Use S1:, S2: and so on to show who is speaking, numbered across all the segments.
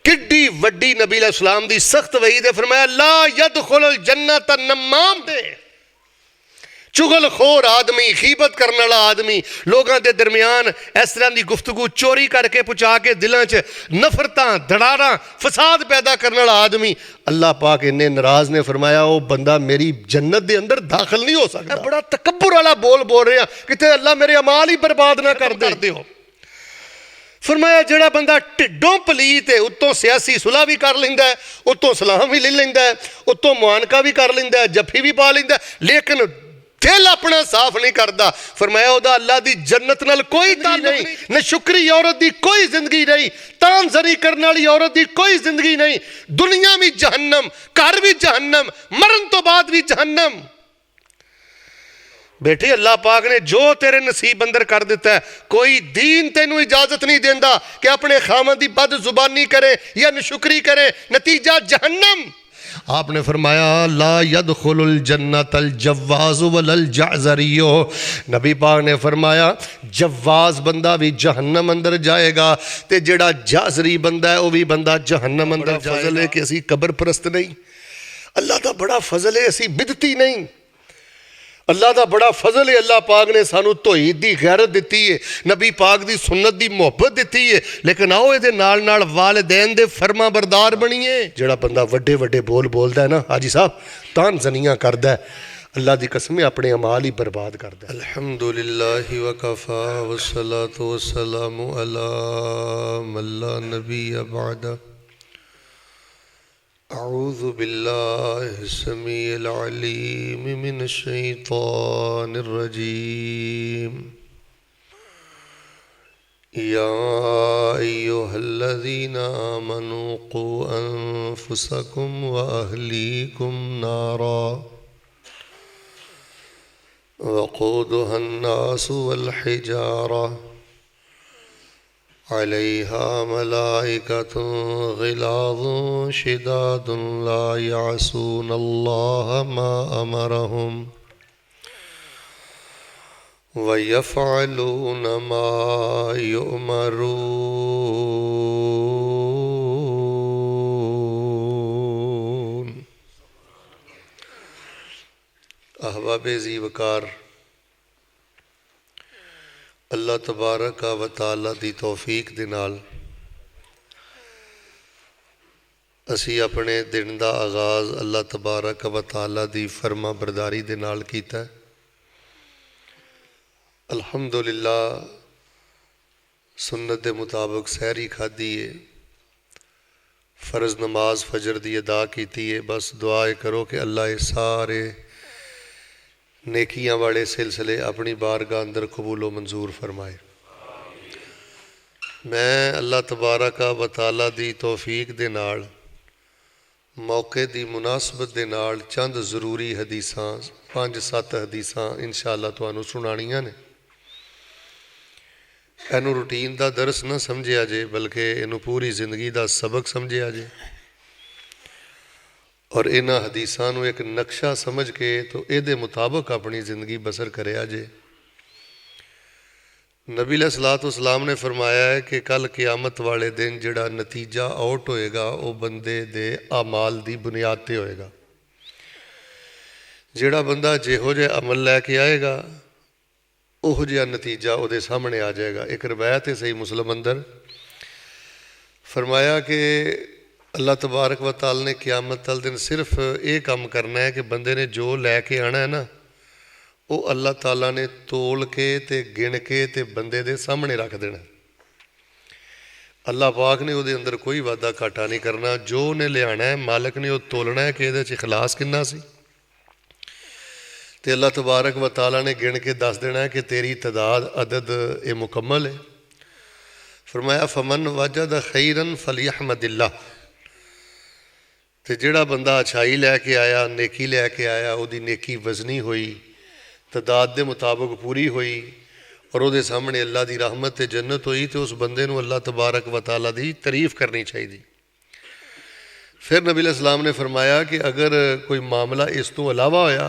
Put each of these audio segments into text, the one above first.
S1: किड्डी वड्डी नबी अलैहिस्सलाम दी सख्त वईद है। फरमाया ला यदखुलुल जन्नत नमाम दे, चुगलखोर आदमी, खीबत करने वाला आदमी, लोगों के दरमियान इस तरह की गुफ्तगू चोरी करके पहुँचा के दिलों च नफरतां दड़ारा फसाद पैदा करने वाला आदमी, अल्लाह पाक इन्ने नाराज ने फरमाया वो बंदा मेरी जन्नत के अंदर दाखिल नहीं हो सकता। बड़ा तकब्बुर वाला बोल रहे हैं कि अल्लाह मेरे अमाल ही बर्बाद ना कर दे हो। फरमाया जिहड़ा बंदा ढिडों पलीत है, उत्तों सियासी सुलह भी कर लेंदा है, उत्तों सलाम भी ले लेंदा है, उत्तों मुआनका भी कर लेंदा है, जफ्फी भी पा लेंदा है, लेकिन दिल अपना साफ नहीं करता। फरमाया उहदा अल्लाह दी जन्नत नाल कोई ताल्लुक नहीं, न शुक्री औरत दी कोई जिंदगी नहीं, तानजरी करने वाली औरत दी कोई जिंदगी नहीं, दुनिया भी जहन्नम, घर भी जहन्नम, मरन तो बाद भी जहन्नम। बेटे अल्लाह पाक ने जो तेरे नसीब अंदर कर दिता है, कोई दीन तेनू इजाजत नहीं देंदा कि अपने खामद की बद जुबानी करे या नशुक्री करे, नतीजा जहन्नम। आपने फरमाया ला यदखुलुल जन्नतल जव्वाज़ु वलल जाज़रियो, नबी पाक ने फरमाया जव्वाज़ बंदा भी जहन्नम अंदर जाएगा ते जेड़ा जाज़री बंदा है वह भी बंदा जहन्नम अंदर जाएगा। फजल है कि असी कबर परस्त नहीं, अल्लाह का बड़ा फजल है असी बिदती नहीं। अल्लाह का बड़ा फजल है, अल्लाह पाक ने सानू तौहीद दी गैरत दी है, नबी पाक दी सुन्नत दी मुहब्बत दी है, लेकिन आओ ये नाल नाल वालिदैन दे फरमा बरदार बनीए। जिहड़ा बंदा वड्डे वड्डे बोल बोलदा है ना हाजी साहब, तान जनियां करदा है, अल्लाह की कसम अपने अमाल ही बर्बाद करदा है। अल्हम्दुलिल्लाहि व कफ़ा वस्सलातु वस्सलामु अला मल्ला नबिय्य बअदा। अऊज़ु बिल्लाहि समीइल अलीम मिनश शैतानिर रजीम। या अय्युहल्लज़ीना आमनू क़ू अन्फुसकुम व अहलीकुम नारा वक़ूदुहा अन्नासु वल हिजारा अलैहा मलाइकतुन ग़िलाज़ुन शिदादुन ला यअसूनल्लाह मा अमरहुम व यफ़अलून मा युअमरून। अहबाब ज़ीवकार, अल्लाह तबारक व तआला दी तौफीक दे नाल असी अपने दिन का आगाज़ अल्लाह तबारक व तआला दी फरमा बरदारी दे नाल कीता। अल्हम्दुलिल्लाह सुन्नत दे मुताबिक सहरी खाधी है, फ़र्ज़ नमाज फजर दी अदा की है। बस दुआ करो कि अल्लाह ये सारे नेकियां वाले सिलसिले अपनी बारगाह अंदर कबूलो मंजूर फरमाए। मैं अल्लाह तबारक व तआला दी तौफीक दे नाल मौके दी मुनासबत दे नाल चंद ज़रूरी हदीसां 5-7 हदीसां इंशाअल्लाह तुहानू सुनानियां ने। इनू रूटीन का दरस ना समझिया जे, बल्कि इनू पूरी जिंदगी का सबक समझिया जे और इन्हां हदीसां नू एक नक्शा समझ के तो ये मुताबिक अपनी ज़िंदगी बसर करिया जे। नबी अलैहिस्सलातु वस्सलाम ने फरमाया है कि कल क़यामत वाले दिन जिहड़ा नतीजा आउट होएगा वह बंदे दे अमाल दी बुनियाद ते होएगा। जिहड़ा बंदा जिहो जिहा अमल लैके आएगा उहो जिहा नतीजा उहदे सामने आ जाएगा। एक रवायत है सही मुस्लिम अंदर फरमाया कि अल्लाह तबारक व तआला ने क़यामत वाले दिन सिर्फ ये काम करना है कि बंदे ने जो लैके आना है ना वो अल्लाह ताला ने तोल के ते गिन के ते बंदे दे सामने रख देना। अल्लाह पाक ने उहदे अंदर कोई वादा घाटा नहीं करना। जो उन्हें लियाना है मालिक ने वो तोलना है कि इहदे च इखलास किन्ना सी, ते अल्लाह तबारक व तआला ने गिन के दस देना है कि तेरी तदाद अदद ये मुकम्मल है। फरमाया फमन वजद खैरन फलियहमदिल्लाह, तो जिहड़ा बंदा अच्छाई लैके आया, नेकी लैके आया, उसकी नेकी वजनी हुई, तदाद के मुताबिक पूरी हुई और वो सामने अल्लाह की रहमत ते जन्नत हुई, तो उस बंदे नूं अल्लाह तबारक व तआला की तारीफ करनी चाहिए। फिर नबी अलैहिस्सलाम ने फरमाया कि अगर कोई मामला इस तो अलावा होया,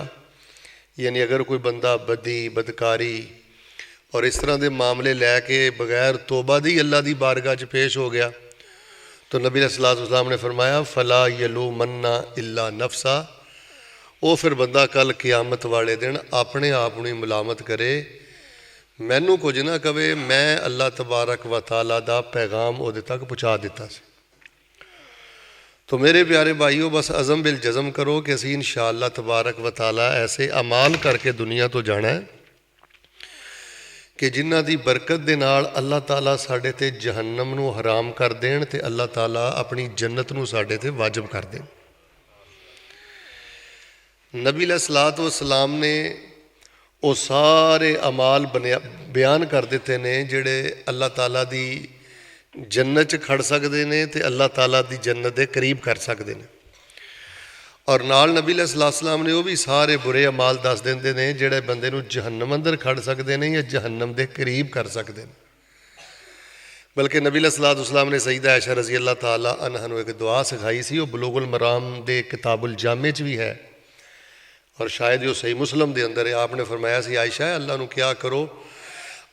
S1: यानी अगर कोई बंदा बदी बदकारी और इस तरह के मामले लैके बगैर तोबा दी अल्लाह की बारगाह च पेश हो गया तो नबी अलैहिस्सलाम ने फरमाया फला यलू मन्ना इल्ला नफसा, वो फिर बंदा कल क़यामत वाले दिन अपने आप नूं मलामत करे, मैनू कुछ ना कवे, मैं अल्लाह तबारक व तआला दा पैगाम उहदे तक पहुँचा दिता सी। तो मेरे प्यारे भाईओ, बस अज़म बिल जज़म करो कि असीं इंशाअल्लाह तबारक व तआला ऐसे अमाल करके दुनिया तो जाना है कि जिन्हां दी बरकत दे नाल अल्लाह ताला साडे ते जहन्नम नूं हराम कर देण ते अल्लाह ताला अपनी जन्नत नूं साडे ते वाजिब कर देण। नबी अलैहिस्सलातु वस्सलाम ने वो सारे अमाल बयान कर दिते ने जिहड़े अल्लाह ताला दी जन्नत च खड़ सकते हैं तो अल्लाह ताला दी जन्नत के करीब कर सकते हैं। और नाल नबी अलैहिस्सलाम ने वो भी सारे बुरे अमाल दस देंदे ने जिहड़े बंदे नूं जहन्नम अंदर खड़ सकते हैं या जहन्नम के करीब कर सकते हैं। बल्कि नबी अलैहिस्सलाम ने सईदा आयशा रज़ी अल्लाह ताला अन्हा नूं एक दुआ सिखाई सी, वो बुलूगुल मराम दे किताबुल जामे च भी है और शायद वो सही मुस्लिम दे अंदर है। आपने फरमाया सी आयशा अल्लाह नूं क्या करो,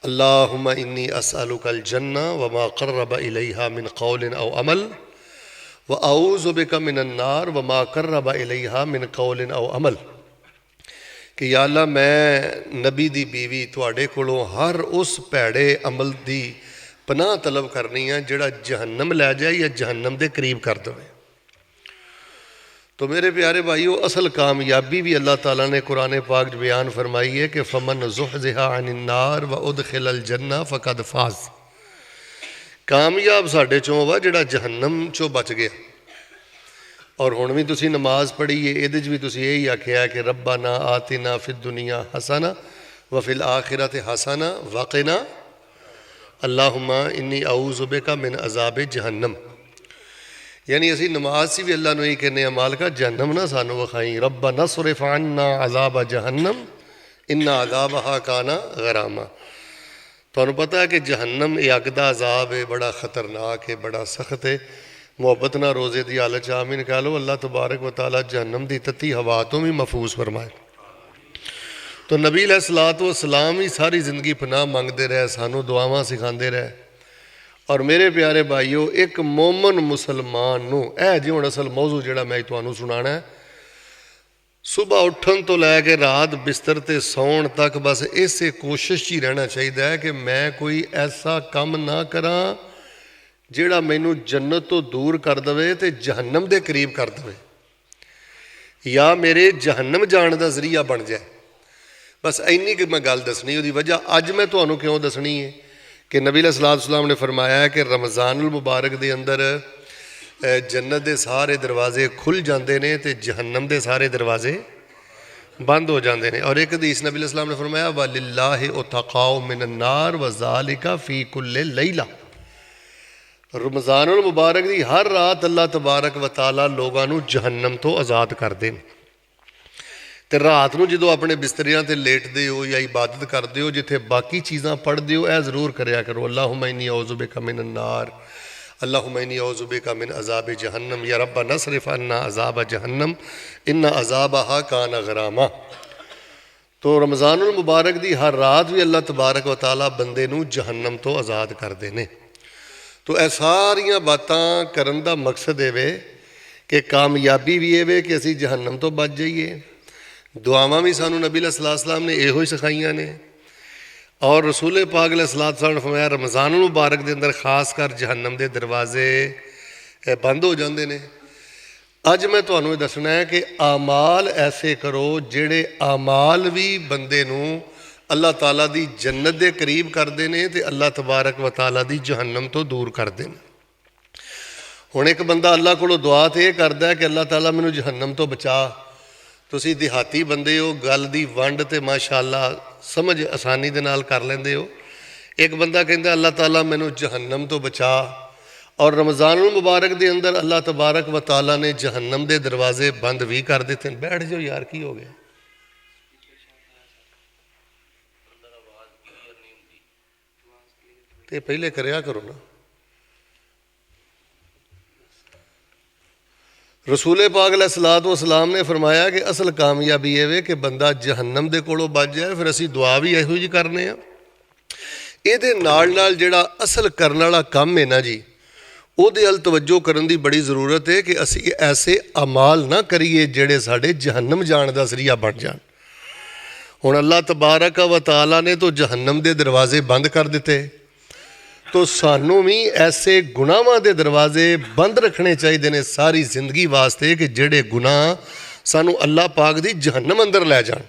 S1: अल्लाहुम्मा इन्नी अस्अलुकल जन्ना व मा क़र्रब इलैहा मिन क़ौलिन औ अमल व अऊज़ु बिका मिनन नार व मा क़र्रब इलैहा मिन क़ौलिन औ अमल, कि या अल्लाह मैं नबी दी बीवी तुहाडे कोलों हर उस भैड़े अमल दी पनाह तलब करनी है जिहड़ा जहन्नम लै जाए या जहन्नम दे करीब कर देवे। तो मेरे प्यारे भाईओ, असल कामयाबी भी अल्लाह ताला ने कुरान पाक बयान फरमाई है कि फमन ज़ुहज़िहा अनिन नार व उदखिलल जन्ना फ़क़द फ़ाज़। कामयाब साडे चों वा जिहड़ा जहन्नम चों बच गया। और हुण भी तुसीं नमाज पढ़ी है, इहदे च भी तुसीं यही आखिया कि रब्बना आतिना फिद दुनिया हसना व फिल आखिरति हसना वक़िना अल्लाहुम्मा इन्नी अऊज़ु बिका मिन अज़ाबि जहन्नम। यानी असी नमाज से भी अल्लाह यही कहने मालिका जहन्नम ना सानू वखाई, रब्बना सरिफ़ अन्ना अज़ाब जहन्नम इन्ना अज़ाबहा काना गरामा। तुहानू पता है कि जहन्नम ये अग दा अज़ाब है, बड़ा ख़तरनाक है, बड़ा सख्त है। मुहब्बत ना रोज़े की हालत च आमीन कह लो। अल्लाह तबारक व तआला जहन्नम की तत्ती हवा तो भी महफूज फरमाए। तो नबी अलैहिस्सलातु वस्सलाम ही सारी जिंदगी पनाह मंगते रहे, सानू दुआवां सिखाते रहे। और मेरे प्यारे भाईओ, एक मोमन मुसलमान नूं जी हुण असल मौजू जिहड़ा मैं तुहानू सुनाना है, सुबह उठन तो लैके रात बिस्तर ते सौण तक बस इसे कोशिश ही रहना चाहिए है कि मैं कोई ऐसा काम ना करा जिहड़ा मैनू जन्नत तो दूर कर दवे ते जहन्नम दे करीब कर दवे, या मेरे जहन्नम जाण दा जरिया बन जाए। बस इन्नी कि मैं गल दसनी, उहदी वजह अज मैं तुहानू क्यों दसनी है कि नबी अलैहिस्सलाम ने फरमाया है कि रमज़ानुल मुबारक के अंदर जन्नत के सारे दरवाजे खुल जाते हैं तो जहन्नम के सारे दरवाजे बंद हो जाते हैं। और एक हदीस नबी अलैहिस्सलाम ने फरमाया वलिल्लाहि उतक़ाउ मिनन नार व ज़ालिका फ़ी कुल्लि लैला। रमज़ानुल मुबारक की हर रात अल्लाह तबारक व तआला लोगों को जहन्नम तो आज़ाद करते हैं। तो रात को जो अपने बिस्तरियां ते लेटते हो या इबादत करते हो, जिथे बाकी चीज़ां पढ़ते हो, यह जरूर करया करो अल्लाहुम्मा इन्नी औज़ु बिका मिनन नार अल्लाहुम्मा इन्नी औज़ु बिका मिन अज़ाबि जहन्नम या रब्बना सरिफ़ अन्ना अज़ाब जहन्नम इन्ना अज़ाबहा काना गरामा। तो रमज़ानुल मुबारक की हर रात भी अल्लाह तबारक व तआला बंदे नूं जहन्नम तो आज़ाद करते हैं। तो यह सारियां बातां करन दा मकसद ये कि कामयाबी भी ये कि असीं जहन्नम तो बच जाइए। दुआवां भी सानू नबी अलैहिस्सलाम ने इहो ही सिखाइयां ने। और रसूल पाक अलैहिस्सलाम ने फरमाया रमज़ानुल मुबारक के अंदर खास कर जहन्नम के दरवाजे बंद हो जाते हैं। अज मैं तुहानू दसना है कि आमाल ऐसे करो जिहड़े आमाल भी बंदे नूं अल्लाह ताला दी जन्नत के करीब करते हैं तो अल्लाह तबारक व तआला दी जहन्नम तो दूर करते हैं। हुण एक बंदा अल्लाह कोलों दुआ तो यह करता है कि अल्लाह ताला मैनू जहन्नम तो बचा। तुसीं देहाती बंदे हो, गल दी वंड ते माशाअल्लाह समझ आसानी दे नाल कर लेंदे हो। एक बंदा कहंदा अल्लाह ताला मैनू जहन्नम तो बचा। और रमज़ानुल मुबारक के अंदर अल्लाह तबारक व तआला ने जहन्नम के दरवाजे बंद भी कर दिते। बैठ जाओ यार, की हो गया? तो पहले करया करो ना। रसूल पाक अलैहिस्सलाम ने फरमाया कि असल कामयाबी ये कि बंदा जहन्नम दे कोलों बच जाए। फिर असी दुआ भी इहो जी करने ये जिहड़ा असल करने वाला काम है ना जी, ਉਹਦੇ ਵੱਲ ਤਵੱਜੋ ਕਰਨ ਦੀ ਬੜੀ ਜ਼ਰੂਰਤ ਹੈ ਕਿ ਅਸੀਂ ਐਸੇ ਅਮਾਲ ਨਾ ਕਰੀਏ ਜਿਹੜੇ ਸਾਡੇ ਜਹੰਨਮ ਜਾਣ ਦਾ ਜ਼ਰੀਆ ਬਣ ਜਾਣ। ਹੁਣ ਅੱਲਾਹ ਤਬਾਰਕ व तआला ने तो जहन्नम ਦੇ ਦਰਵਾਜ਼ੇ ਬੰਦ ਕਰ ਦਿੱਤੇ, तो ਸਾਨੂੰ ਵੀ ਐਸੇ ਗੁਨਾਹਾਂ ਦੇ ਦਰਵਾਜ਼ੇ ਬੰਦ ਰੱਖਣੇ ਚਾਹੀਦੇ ਨੇ ਸਾਰੀ ਜ਼ਿੰਦਗੀ ਵਾਸਤੇ ਕਿ ਜਿਹੜੇ ਗੁਨਾਹ ਸਾਨੂੰ ਅੱਲਾਹ ਪਾਕ ਦੀ ਜਹੰਨਮ ਅੰਦਰ ਲੈ ਜਾਣ।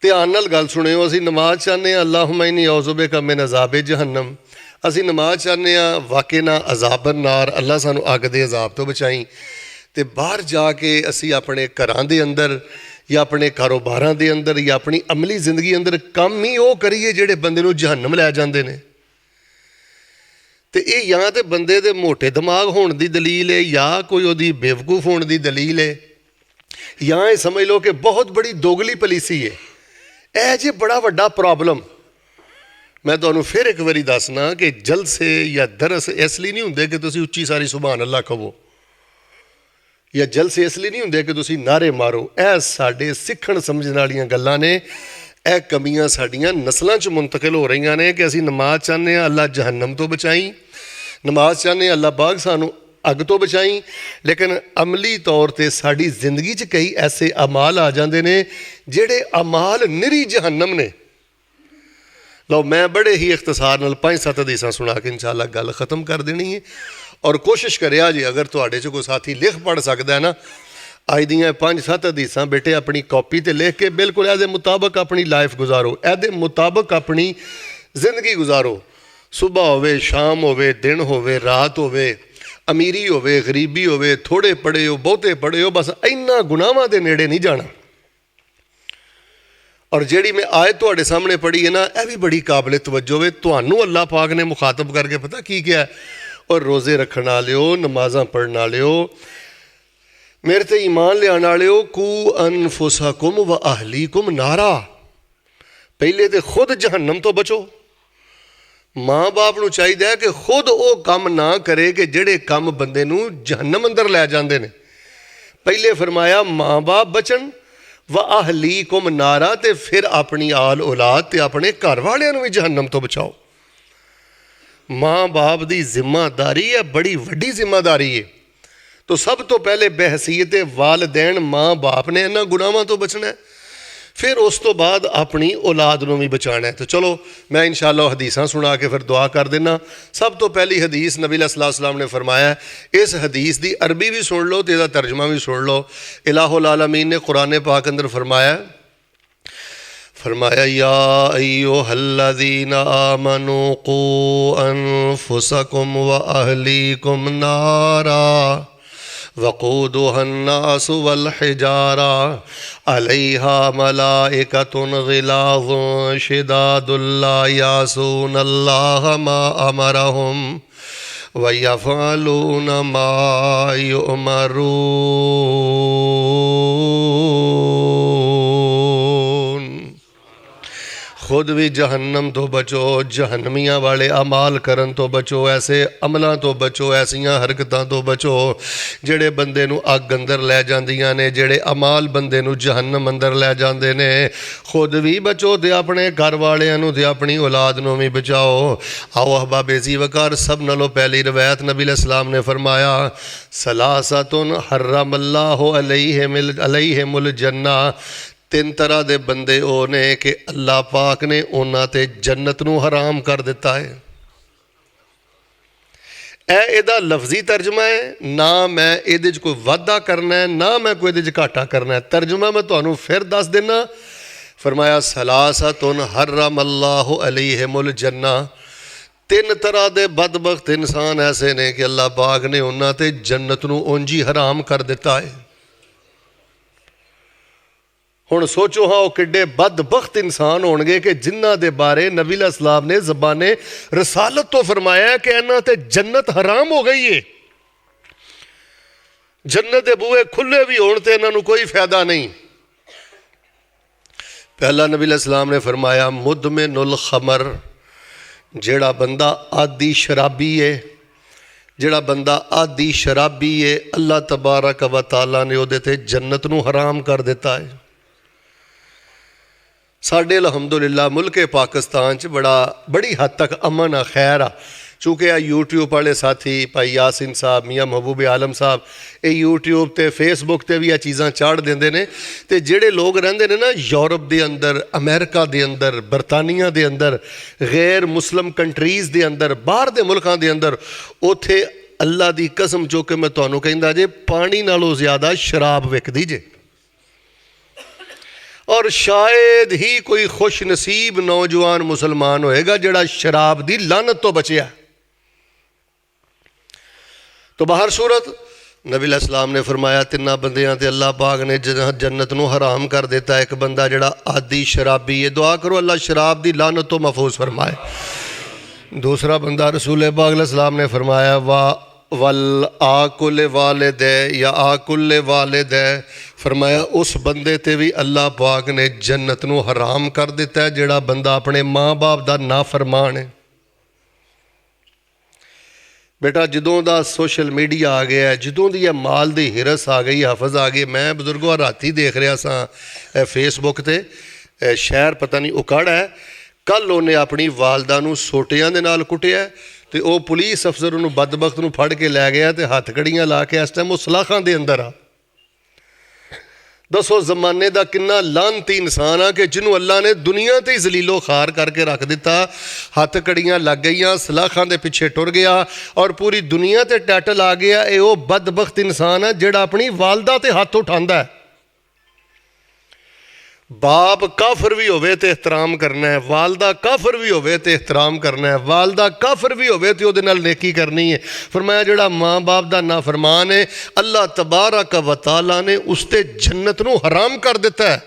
S1: ਧਿਆਨ ਨਾਲ ਗੱਲ ਸੁਣਿਓ, ਅਸੀਂ ਨਮਾਜ਼ ਚਾਹੁੰਦੇ ਹਾਂ ਅੱਲਾਹੁਮਾ ਇੰਨੀ ਔਜ਼ੁ ਬਿਕਾ ਮਿਨ ਅਜ਼ਾਬੇ ਜਹੰਨਮ, ਅਸੀਂ ਨਮਾਜ਼ ਚਾਹੁੰਦੇ ਹਾਂ ਵਾਕੇ ਨਾ ਅਜ਼ਾਬਨ ਨਾਰ, ਅੱਲਾਹ ਸਾਨੂੰ ਅੱਗ ਦੇ ਅਜ਼ਾਬ ਤੋਂ ਬਚਾਈ। ਅਤੇ ਬਾਹਰ ਜਾ ਕੇ ਅਸੀਂ ਆਪਣੇ ਘਰਾਂ ਦੇ ਅੰਦਰ ਜਾਂ ਆਪਣੇ ਕਾਰੋਬਾਰਾਂ ਦੇ ਅੰਦਰ ਜਾਂ ਆਪਣੀ ਅਮਲੀ ਜ਼ਿੰਦਗੀ ਅੰਦਰ ਕੰਮ ਹੀ ਉਹ ਕਰੀਏ ਜਿਹੜੇ ਬੰਦੇ ਨੂੰ ਜਹੰਨਮ ਲੈ ਜਾਂਦੇ ਨੇ। ਅਤੇ ਇਹ ਜਾਂ ਤਾਂ ਬੰਦੇ ਦੇ ਮੋਟੇ ਦਿਮਾਗ ਹੋਣ ਦੀ ਦਲੀਲ ਹੈ, ਜਾਂ ਕੋਈ ਉਹਦੀ ਬੇਵਕੂਫ ਹੋਣ ਦੀ ਦਲੀਲ ਹੈ, ਜਾਂ ਇਹ ਸਮਝ ਲਓ ਕਿ ਬਹੁਤ ਬੜੀ ਦੋਗਲੀ ਪਲੀਸੀ ਹੈ। ਇਹ ਜੇ ਬੜਾ ਵੱਡਾ ਪ੍ਰੋਬਲਮ। ਮੈਂ ਤੁਹਾਨੂੰ ਫਿਰ ਇੱਕ ਵਾਰੀ ਦੱਸਣਾ ਕਿ ਜਲਸੇ ਜਾਂ ਦਰਸ ਇਸ ਲਈ ਨਹੀਂ ਹੁੰਦੇ ਕਿ ਤੁਸੀਂ ਉੱਚੀ ਸਾਰੀ ਸੁਭਾਨ ਅੱਲਾ ਕਹੋ, ਜਾਂ ਜਲਸੇ ਇਸ ਲਈ ਨਹੀਂ ਹੁੰਦੇ ਕਿ ਤੁਸੀਂ ਨਾਅਰੇ ਮਾਰੋ। ਇਹ ਸਾਡੇ ਸਿੱਖਣ ਸਮਝਣ ਵਾਲੀਆਂ ਗੱਲਾਂ ਨੇ। ਇਹ ਕਮੀਆਂ ਸਾਡੀਆਂ ਨਸਲਾਂ 'ਚ ਮੁੰਤਕਿਲ ਹੋ ਰਹੀਆਂ ਨੇ ਕਿ ਅਸੀਂ ਨਮਾਜ਼ ਚਾਹੁੰਦੇ ਹਾਂ ਅੱਲਾ ਜਹੰਨਮ ਤੋਂ ਬਚਾਈ, ਨਮਾਜ਼ ਚਾਹੁੰਦੇ ਹਾਂ ਅੱਲਾ ਪਾਕ ਸਾਨੂੰ ਅੱਗ ਤੋਂ ਬਚਾਈ, ਲੇਕਿਨ ਅਮਲੀ ਤੌਰ 'ਤੇ ਸਾਡੀ ਜ਼ਿੰਦਗੀ 'ਚ ਕਈ ਐਸੇ ਅਮਾਲ ਆ ਜਾਂਦੇ ਨੇ ਜਿਹੜੇ ਅਮਾਲ ਨਿਰੀ ਜਹੰਨਮ ਨੇ। ਲਓ ਮੈਂ ਬੜੇ ਹੀ ਇਖਤਸਾਰ ਨਾਲ 5-7 ਹਦੀਸਾਂ ਸੁਣਾ ਕੇ ਇਨਸ਼ਾਅੱਲਾ ਗੱਲ ख़त्म ਕਰ ਦੇਣੀ ਹੈ। ਔਰ ਕੋਸ਼ਿਸ਼ ਕਰਿਆ ਜੀ ਅਗਰ ਤੁਹਾਡੇ 'ਚ ਕੋਈ ਸਾਥੀ ਲਿਖ ਪੜ੍ਹ ਸਕਦਾ ਹੈ ਨਾ ਅੱਜ ਦੀਆਂ 5-7 ਹਦੀਸਾਂ ਬੇਟੇ ਆਪਣੀ ਕਾਪੀ 'ਤੇ ਲਿਖ ਕੇ ਬਿਲਕੁਲ ਇਹਦੇ ਮੁਤਾਬਕ ਆਪਣੀ ਲਾਈਫ ਗੁਜ਼ਾਰੋ, ਇਹਦੇ ਮੁਤਾਬਕ ਆਪਣੀ ਜ਼ਿੰਦਗੀ ਗੁਜ਼ਾਰੋ। ਸੁਬਹ ਹੋਵੇ, ਸ਼ਾਮ ਹੋਵੇ, ਦਿਨ ਹੋਵੇ, ਰਾਤ ਹੋਵੇ, ਅਮੀਰੀ ਹੋਵੇ, ਗਰੀਬੀ ਹੋਵੇ, ਥੋੜ੍ਹੇ ਪੜ੍ਹੇ ਹੋ, ਬਹੁਤੇ ਪੜ੍ਹੇ ਹੋ, ਬਸ ਇੰਨਾ ਗੁਨਾਹਾਂ ਦੇ ਨੇੜੇ ਨਹੀਂ ਜਾਣਾ। ਔਰ ਜਿਹੜੀ ਮੈਂ ਆਇਤ ਤੁਹਾਡੇ ਸਾਹਮਣੇ ਪੜ੍ਹੀ ਹੈ ਨਾ, ਇਹ ਵੀ ਬੜੀ ਕਾਬਲੇ ਤਵੱਜੋ ਵੇ। ਤੁਹਾਨੂੰ ਅੱਲਾਹ ਪਾਕ ਨੇ ਮੁਖਾਤਬ ਕਰਕੇ ਪਤਾ ਕੀ ਕਿਹਾ? ਔਰ ਰੋਜ਼ੇ ਰੱਖਣ ਵਾਲਿਓ, ਨਮਾਜ਼ਾਂ ਪੜ੍ਹਨ ਵਾਲਿਓ, ਮੇਰੇ ਤੇ ਈਮਾਨ ਲਿਆਉਣ ਵਾਲਿਓ, ਕੂ ਅਨਫੁਸਕੁਮ व ਅਹਲੀਕੁਮ ਨਾਰਾ, ਪਹਿਲੇ ਤੇ ਖੁਦ ਜਹੰਨਮ ਤੋਂ ਬਚੋ। ਮਾਂ ਬਾਪ ਨੂੰ ਚਾਹੀਦਾ ਹੈ ਕਿ ਖੁਦ ਉਹ ਕੰਮ ਨਾ ਕਰੇ ਕਿ ਜਿਹੜੇ ਕੰਮ ਬੰਦੇ ਨੂੰ ਜਹੰਨਮ ਅੰਦਰ ਲੈ ਜਾਂਦੇ ਨੇ। ਪਹਿਲੇ ਫਰਮਾਇਆ ਮਾਂ ਬਾਪ ਬਚਣ व ਅਹਲੀਕੁਮ ਨਾਰਾ, ਤੇ ਫਿਰ ਆਪਣੀ ਆਲ ਔਲਾਦ ਤੇ ਆਪਣੇ ਘਰ ਵਾਲਿਆਂ ਨੂੰ ਵੀ ਜਹੰਨਮ ਤੋਂ ਬਚਾਓ। ਮਾਂ ਬਾਪ ਦੀ ਜ਼ਿੰਮੇਦਾਰੀ ਹੈ, ਬੜੀ ਵੱਡੀ ਜ਼ਿੰਮੇਦਾਰੀ ਹੈ। तो सब तो पहले बहसीयत वालदैन माँ बाप ने इन्हां गुनाहां तो बचना है, फिर उस तो बाद अपनी औलाद नूं भी बचाना है। तो चलो मैं इंशाअल्लाह हदीसां सुना के फिर दुआ कर देना। सब तो पहली हदीस नबी अलैहि सलाम ने फरमाया, इस हदीस की अरबी भी सुन लो तो इसका तर्जमा भी सुन लो। इलाहुल आलमीन ने कुरान पाक अंदर फरमाया या अय्युहल्लज़ीना आमनू कू अनफुसकुम व अहलीकुम नारा वक़ूदुहन्नासु वल हिजारा अलैहा मलाइकतुन ग़िलाज़ुन शिदादुन ला यासूनल्लाह मा अमरहुम व यफ़अलून मा युअमरून। खुद भी जहन्नम तो बचो, जहन्नमियाँ वाले अमाल करन तो बचो, ऐसे अमलों तो बचो, ऐसियां हरकतों तो बचो जेड़े बंदे नू अग अंदर लै जांदियां ने, जेड़े अमाल बंदे नू जहन्नम अंदर लै जांदे ने। खुद भी बचो ते अपने घर वालियां नू ते अपनी औलाद नू भी बचाओ। आओ अहबाब जी वकार, सब नालों पहली रवायत नबी अलैहिस्सलाम ने फरमाया, सलासतुन हर्रमल्लाहु अलैहिमुल जन्ना, 3 तरह के बंदे वो ने कि अल्लाह पाक ने उन्हां ते जन्नत नूं हराम कर दिता है। ਇਹਦਾ लफजी तर्जमा है, ना मैं ये कोई वादा करना है, ना मैं कोई ये घाटा करना है। तर्जमा मैं तुहानूं फिर दस देना। फरमाया सलासतुन हर्रमल्लाहु अलैहिमुल जन्ना, 3 तरह के बदबख्त इंसान ऐसे ने कि अल्लाह पाक ने उन्हां ते जन्नत नूं उंज ही हराम कर दिता है। हुण सोचो हाँ वो किड्डे बदबख्त इंसान होणगे कि जिन्हां दे बारे नबी अलैहिस्सलाम ने ज़बाने रसालत तो फरमाया कि इन्हां ते जन्नत हराम हो गई है। जन्नत दे बूहे खुले भी होण ते इन्हां नूं कोई फायदा नहीं। पहला नबी अलैहिस्सलाम ने फरमाया मुदमिनुल खमर, जेड़ा बंदा आदि शराबी है, जेड़ा बंदा आदि शराबी है, अल्लाह तबारक व तआला ने उहदे ते जन्नत नूं हराम कर दिता है। साढ़े अलहमदुलिल्लाह मुल्क पाकिस्तान च बड़ी हद तक अमन आ, खैर आ, चूँकि आ यूट्यूब वाले साथी भाई यासिन साहब मियाँ महबूब आलम साहब ये यूट्यूब ते फेसबुक ते भी आ चीज़ां चाढ़ देंदे ने ते जेड़े लोग रहिंदे ने ना यूरोप दे अंदर अमेरिका दे अंदर बरतानिया दे अंदर गैर मुस्लिम कंट्रीज़ दे अंदर बाहर दे मुल्कां दे अंदर उत्थे अल्लाह दी कसम चो के मैं तुहानूं कहंदा जे पानी नालों ज़्यादा शराब विकदी जे और शायद ही कोई खुश नसीब नौजवान मुसलमान होएगा जिहड़ा शराब दी लानत तो बचिया। तो बाहर सूरत नबी अलैहिस्सलाम ने फरमाया तिन्ना बंदियां ते अल्लाह पाक ने जन्नत नूं हराम कर दिता। एक बंदा जिहड़ा आदि शराबी है, दुआ करो अल्लाह शराब दी लानत तो महफूज फरमाए। दूसरा बंदा रसूल पाक अलैहिस्सलाम ने फरमाया वल आकुल वालिदे या आकुल वालिदे, फरमाया उस बंदे ते भी अल्लाह पाक ने जन्नत नूं हराम कर दिता है जिहड़ा बंदा अपने माँ बाप दा नाफरमान है। बेटा जदों दा सोशल मीडिया आ गया, जदों दी माल दी हिरस आ गई, हाफज आ गए। मैं बजुर्गों राती देख रहा सा फेसबुक ते शहर पता नहीं उकाड़ा है, कल उन्हें अपनी वालदा नूं सोटियां दे नाल कुटिया ते वो पुलिस अफसर उन्होंने बदबख्त नूं फड़ के लै गया ते हथ कड़ियां ला के इस टाइम वो सलाखां दे अंदर आ। दसो जमाने का कितना लानती इंसान आ कि जिन्हों अल्लाह ने दुनिया ते ही जलीलो खार करके रख दिता, हथ कड़ियां लग गई, सलाखां दे पिछे टुर गया और पूरी दुनिया ते टाइटल आ गया ये वो बदबख्त इंसान है जिहड़ा अपनी वालदा ते हथ उठांदा है। बाप काफर भी होवे तो एहतराम करना है, वालदा काफर भी होवे तो एहतराम करना है, वालदा काफर भी होवे तो उहदे नाल नेकी करनी है। फरमाया जिहड़ा माँ बाप दा नाफरमान है अल्लाह तबारक व तआला ने उसते जन्नत नूं हराम कर दिता है।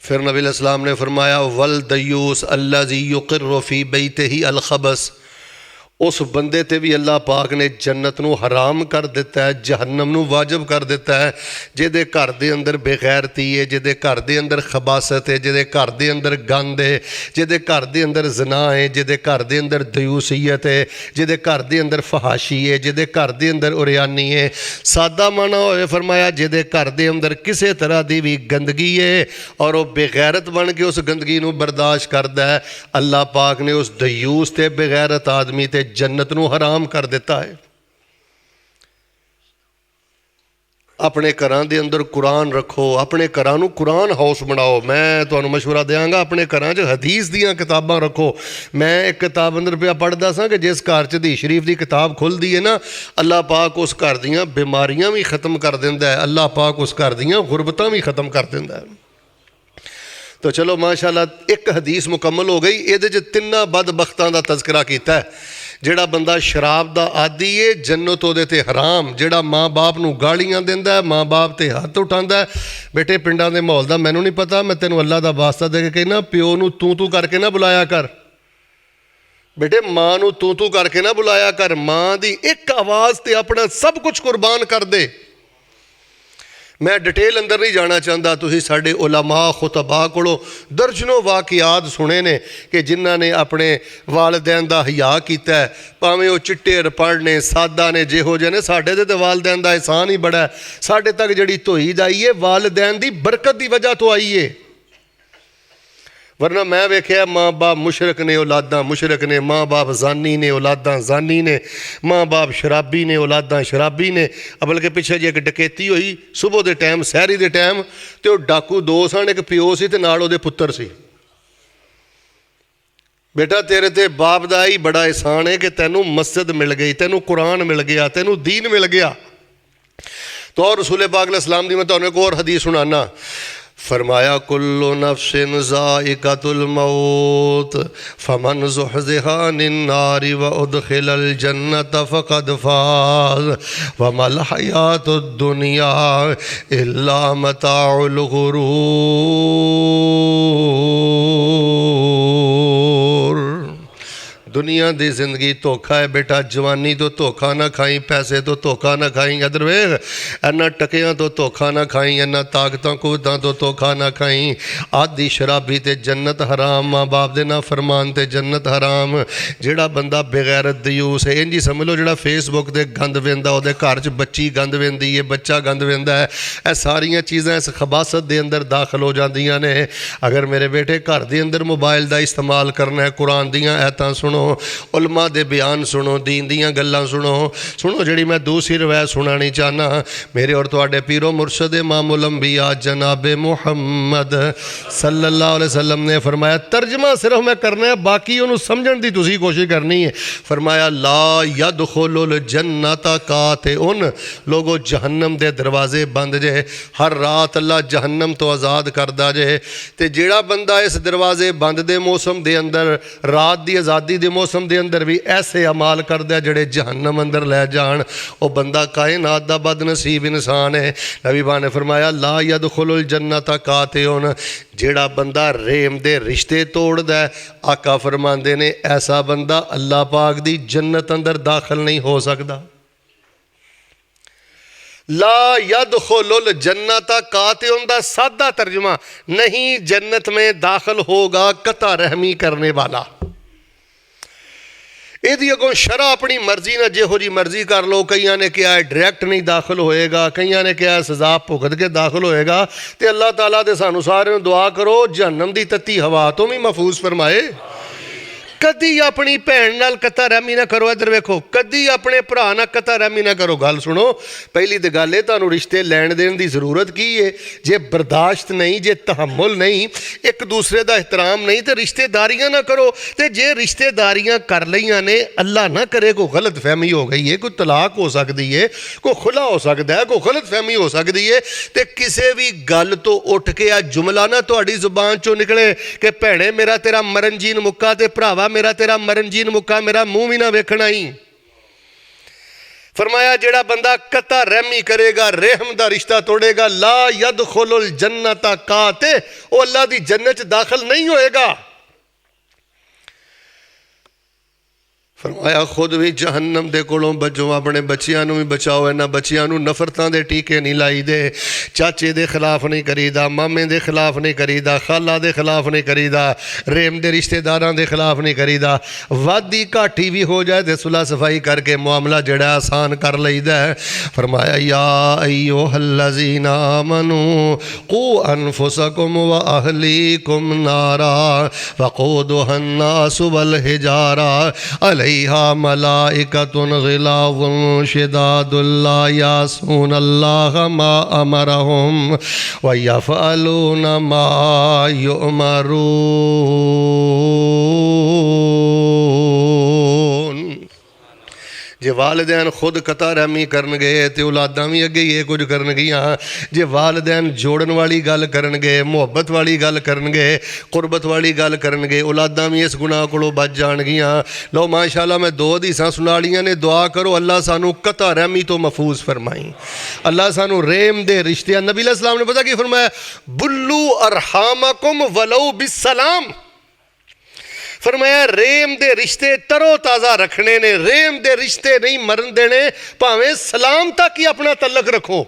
S1: फिर नबी अलैहिस्सलाम ने फरमाया वल दयूस अल्लज़ी युक़िर्रु फ़ी बैतिही अल खबस, उस बंदे ते भी अल्लाह पाक ने जन्नत नूं हराम कर दिता है, जहन्नम नूं वाजिब कर दिता है। जिहदे घर दे अंदर बेगैरती है, जिहदे घर दे अंदर खबासत है, जिहदे घर दे अंदर गंद है, जिहदे घर दे अंदर ज़ना है, जिहदे घर दे अंदर दयूसीयत है, जिहदे घर दे अंदर फहाशी है, जिहदे घर दे अंदर उरियानी है। सादा माना होए फरमाया जिहदे घर दे अंदर किसी तरह की भी गंदगी है और वह बेगैरत बन के उस गंदगी नूं बर्दाश्त करता है, अल्लाह पाक ने उस दयूस ते बेगैरत आदमी ते जन्नत नूं हराम कर दिता है। अपने घरां दे अंदर कुरान रखो, अपने घरां नूं कुरान हाउस बनाओ। मैं तुहानूं मशवरा देंगा अपने घरां च हदीस दीयां किताबां रखो। मैं एक किताब अंदर पिया पढ़दा सां कि जिस घर च हदीस शरीफ की किताब खुलदी है ना, अल्लाह पाक उस घर दीयां बीमारियां भी खत्म कर दिंदा है, अल्लाह पाक उस घर दीयां गुरबतां भी खत्म कर दिंदा है। तो चलो माशाअल्लाह एक हदीस मुकम्मल हो गई। इहदे च तिन्ना बदबख्तां दा तज़किरा कीता है। जिहड़ा बंदा शराब दा आदी है जन्नत उहदे ते हराम, जिहड़ा माँ बाप नूं गालियां दिंदा है, माँ बाप ते हथ उठांदा है। बेटे पिंडां दे माहौल दा मैनूं नहीं पता, मैं तैनूं अल्लाह दा वास्ता दे के कहना प्यो नूं तू करके ना बुलाया कर। बेटे माँ नूं तू करके ना बुलाया कर। माँ दी एक आवाज़ ते अपना सब कुछ कुर्बान कर दे। मैं डिटेल अंदर नहीं जाना चाहता, तुसीं साडे उलमा खुतबा कोलों दर्जनों वाक़ियात सुने ने कि जिन्हां ने अपने वालिदैन दा हया कीता है, भावें वो चिट्टे रपड़ ने सादा ने जिहो जे ने। साडे ते वालिदैन दा एहसान ही बड़ा है, साडे तक जिहड़ी धोई आई है वालिदैन दी बरकत दी वजह तो आई है। वरना मैं वेख्या माँ बाप मुशरक ने औलादा मुशरक ने, माँ बाप जानी ने औलादा जानी ने, माँ बाप शराबी ने औलादा शराबी ने। बल्कि पिछे जी एक डकैती हुई सुबह के टाइम सहरी के टाइम, तो डाकू दो सन, एक प्यो सी ते नाल उहदे पुत्तर सी। बेटा तेरे ते बाप दा ही बड़ा एहसान है कि तैनूं मस्जिद मिल गई, तैनूं कुरान मिल गया, तैनूं दीन मिल गया। तो और रसूल पाक अलैहिस्सलाम दी मैं तुहानूं एक और हदीस सुनाना। फरमाया कुल्लु नफ्सिन ज़ाइक़तुल मौत फमन ज़ुहज़िहा अनिन नारि व उदख़िलल जन्नत फ़क़द फ़ाज़ वमल हयातुद दुनिया इल्ला मताउल गुरूर। दुनिया की जिंदगी धोखा है बेटा। जवानी तो धोखा ना खाई, पैसे तो धोखा ना खाई, अदर वेख इन्ना टकियां तो धोखा ना खाई, इन्ना ताकतां कुवतां तो धोखा ना खाई। आदि शराबी ते जन्नत हराम, माँ बाप दे ना फरमान ते जन्नत हराम। जिहड़ा बंदा बेगैरत दयूस है, इंज ही समझ लो जिहड़ा फेसबुक ते गंद वेंदा, उहदे घर च बच्ची गंद वेंदी है, बच्चा गंद वेंदा है। यह सारियां चीज़ां इस खबासत दे अंदर दाखिल हो जांदियां ने। अगर मेरे बेटे घर दे अंदर मोबाइल का इस्तेमाल करना है, कुरान दीयां आयतां सुनो, उलमा दे बयान सुनो, दीन दियां गल्लां सुनो। सुनो जिहड़ी मैं दूसरी रवायत सुनानी चाहना, मेरे और तुहाडे पीरो मुर्शद इमामुल अंबिया जनाब मुहम्मद सल्लल्लाहु अलैहि वसल्लम ने फरमाया, तर्जमा सिर्फ मैं करना है, बाकी उन्होंने समझण दी तुसीं कोशिश करनी है। फरमाया ला यदखुलुल जन्नत कातिउन, लोगो जहन्नम दे दरवाजे बंद जे, हर रात अल्लाह जहन्नम तो आज़ाद करदा जे। ते जिहड़ा बंदा इस दरवाजे बंद दे मौसम दे अंदर, रात दी आज़ादी दे मौसम दे अंदर भी ऐसे अमाल करदा जिहड़े जहन्नम अंदर लै जान, वो बंदा कायनात दा बदनसीब इंसान है। नबी पाक ने फरमाया ला यदखुलुल जन्नत कातिउन, जिहड़ा बंदा रेम दे रिश्ते तोड़दा है, आका फरमांदे ने ऐसा बंदा अल्लाह पाक दी जन्नत अंदर दाखिल नहीं हो सकता। ला यदखुलुल जन्नत कातिउन दा सादा तर्जुमा, नहीं जन्नत में दाखिल होगा कता रहमी करने वाला। यदि अगों शरा अपनी मर्जी ना जिहो जी मर्जी कर लो, कईयां ने कहा है डायरैक्ट नहीं दाखिल होएगा, कईयां ने कहा सजा भुगत के दाखिल होएगा। तो अल्लाह ताला दे सानू सारे दुआ करो जहन्नम दी तत्ती हवा तो भी महफूज फरमाए। कदी अपनी भैन नाल कता रहमी ना करो। इधर वेखो, कदी अपने भरा नाल कता रहमी ना करो। गल सुनो, पहली तो गल है तुहानू रिश्ते लैन देन की जरूरत की है। जे बर्दाश्त नहीं, जे तहम्मुल नहीं, एक दूसरे का एहतराम नहीं, तो रिश्तेदारियां ना करो। तो जे रिश्तेदारियां कर लिया ने, अल्लाह ना करे कोई गलत फहमी हो गई है, कोई तलाक हो सकती है, कोई खुला हो सकता है, कोई गलत फहमी हो सकती है, तो किसी भी गल तो उठ के आ जुमला ना तुहाडी जुबान चो निकले कि भैणे मेरा तेरा मरनजीन मुक्का, ते भरावा मेरा तेरा मरनजीन मुक्का, मेरा मुंह भी ना वेखना ही। फरमाया जेड़ा बंदा कता रहमी करेगा, रहम दा रिश्ता तोड़ेगा, ला यदखुलुल जन्नत काते, वो अल्लाह दी जन्नत च दाखिल नहीं होएगा। फरमाया खुद भी जहन्नम दे कोलों बचो, अपने बच्चियां भी बचाओ। इन्हां बच्चियां नफरतां दे टीके नहीं लाई दे। चाचे दे खिलाफ नहीं करीदा, मामे दे खिलाफ नहीं करीदा, खाला दे खिलाफ नहीं करीदा, रेम दे रिश्तेदारां दे खिलाफ नहीं करीदा। वादी घाटी भी हो जाए तो सुलह सफाई करके मामला जड़ा आसान कर लईदा है। फरमाया या अय्युहल्लज़ीना आमनू कू अनफुसकुम व अहलीकुम नारा वक़ूदुहन नासु वल हिजारा अलैहा मलाइकतुन गिलाज़ुन शिदादुन ला यासूनल्लाह मा अमरहुम व यफ़अलून मा युअमरून। जे वालिदैन खुद कता रहमी करनगे तो औलादां भी अगे ये कुछ करनगियां। जे वालिदैन जोड़न वाली गल करनगे, मुहब्बत वाली गल करनगे, कुर्बत वाली गल करनगे, औलादां भी इस गुनाह कोलों बच जाणगियां। लो माशाअल्लाह मैं दो हदीसां सुना लियां ने। दुआ करो अल्लाह सानू कता रहमी तो महफूज फरमाई, अल्लाह सानू रेम दे रिश्ते। नबी अलैहि सलाम ने पता की फरमाया, बुल्लू अरहामकुम वलौ बिस्सलाम। फरमाया रेम दे रिश्ते तरो ताज़ा रखने ने, रेम दे रिश्ते नहीं मरन देने, भावें सलाम तक ही अपना तलक रखो।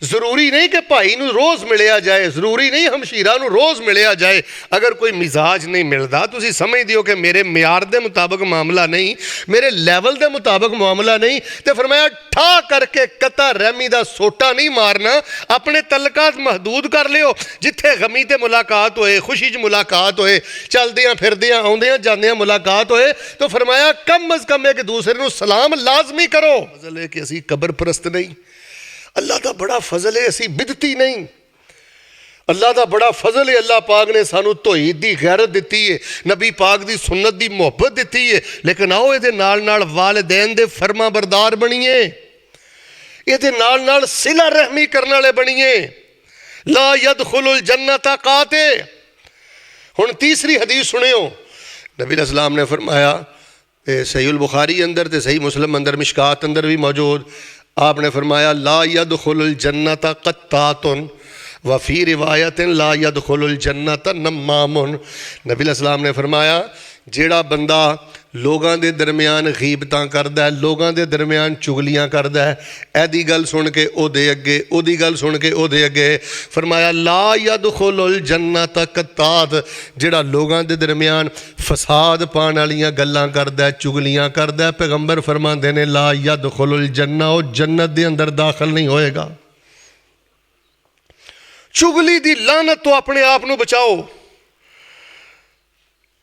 S1: जरूरी नहीं कि भाई नू रोज़ मिलिया जाए, जरूरी नहीं हमशीरा नू रोज़ मिलिया जाए। अगर कोई मिजाज नहीं मिलता, तुसी समझ दियो कि मेरे म्यार दे मुताबिक मामला नहीं, मेरे लैवल दे मुताबिक मामला नहीं, तो फरमाया ठा करके कता रहमी दा सोटा नहीं मारना, अपने तलकात महदूद कर लियो। जिथे गमी ते मुलाकात होए, खुशी च मुलाकात होए, चलदियां फिरदियां आउंदियां जांदियां मुलाकात होए, तो फरमाया कम अज कम एक दूसरे नू सलाम लाजमी करो। फजल है कि असी कबर परस्त नहीं, अल्लाह का बड़ा फजल है असी बिदती नहीं। अल्लाह का बड़ा फजल है, अल्लाह पाक ने सानू तौहीद दी गैरत दिती है, नबी पाक दी सुन्नत दी मुहब्बत दिती है। लेकिन आओ ये नाल नाल वालिदैन दे फरमा बरदार बनीए, ये नाल नाल सिला रहमी करने वाले बनीए। ला यदखुलुल जन्नत काते। हुण तीसरी हदीस सुनियो, नबी अलैहि सलाम ने फरमाया, सहीहुल बुखारी अंदर ते सही मुस्लिम अंदर मिशकात अंदर भी मौजूद, आपने फरमाया ला यदखुलुल जन्नत क़त्तातुन व फ़ी रिवायतिन ला यदखुलुल जन्नत नम्मामुन। नबी अलैहि सलाम ने फरमाया जेड़ा बंदा लोगों के दरम्यान गीबतां करदा है, लोगों के दरम्यान चुगलियां करदा है, ऐदी गल सुन के ओदे अगे, ओदी गल सुन के ओदे अगे, फरमाया ला यदखुलुल जन्नत क़त्तात, जेड़ा लोगों के दरम्यान फसाद पाने वालियां गल्लां करदा है, चुगलियां करदा है, पैगंबर फरमांदे ने ला यदखुलुल जन्नत, वो जन्नत दे अंदर दाखिल नहीं होएगा। चुगली दी लानत तो अपने आप नू बचाओ।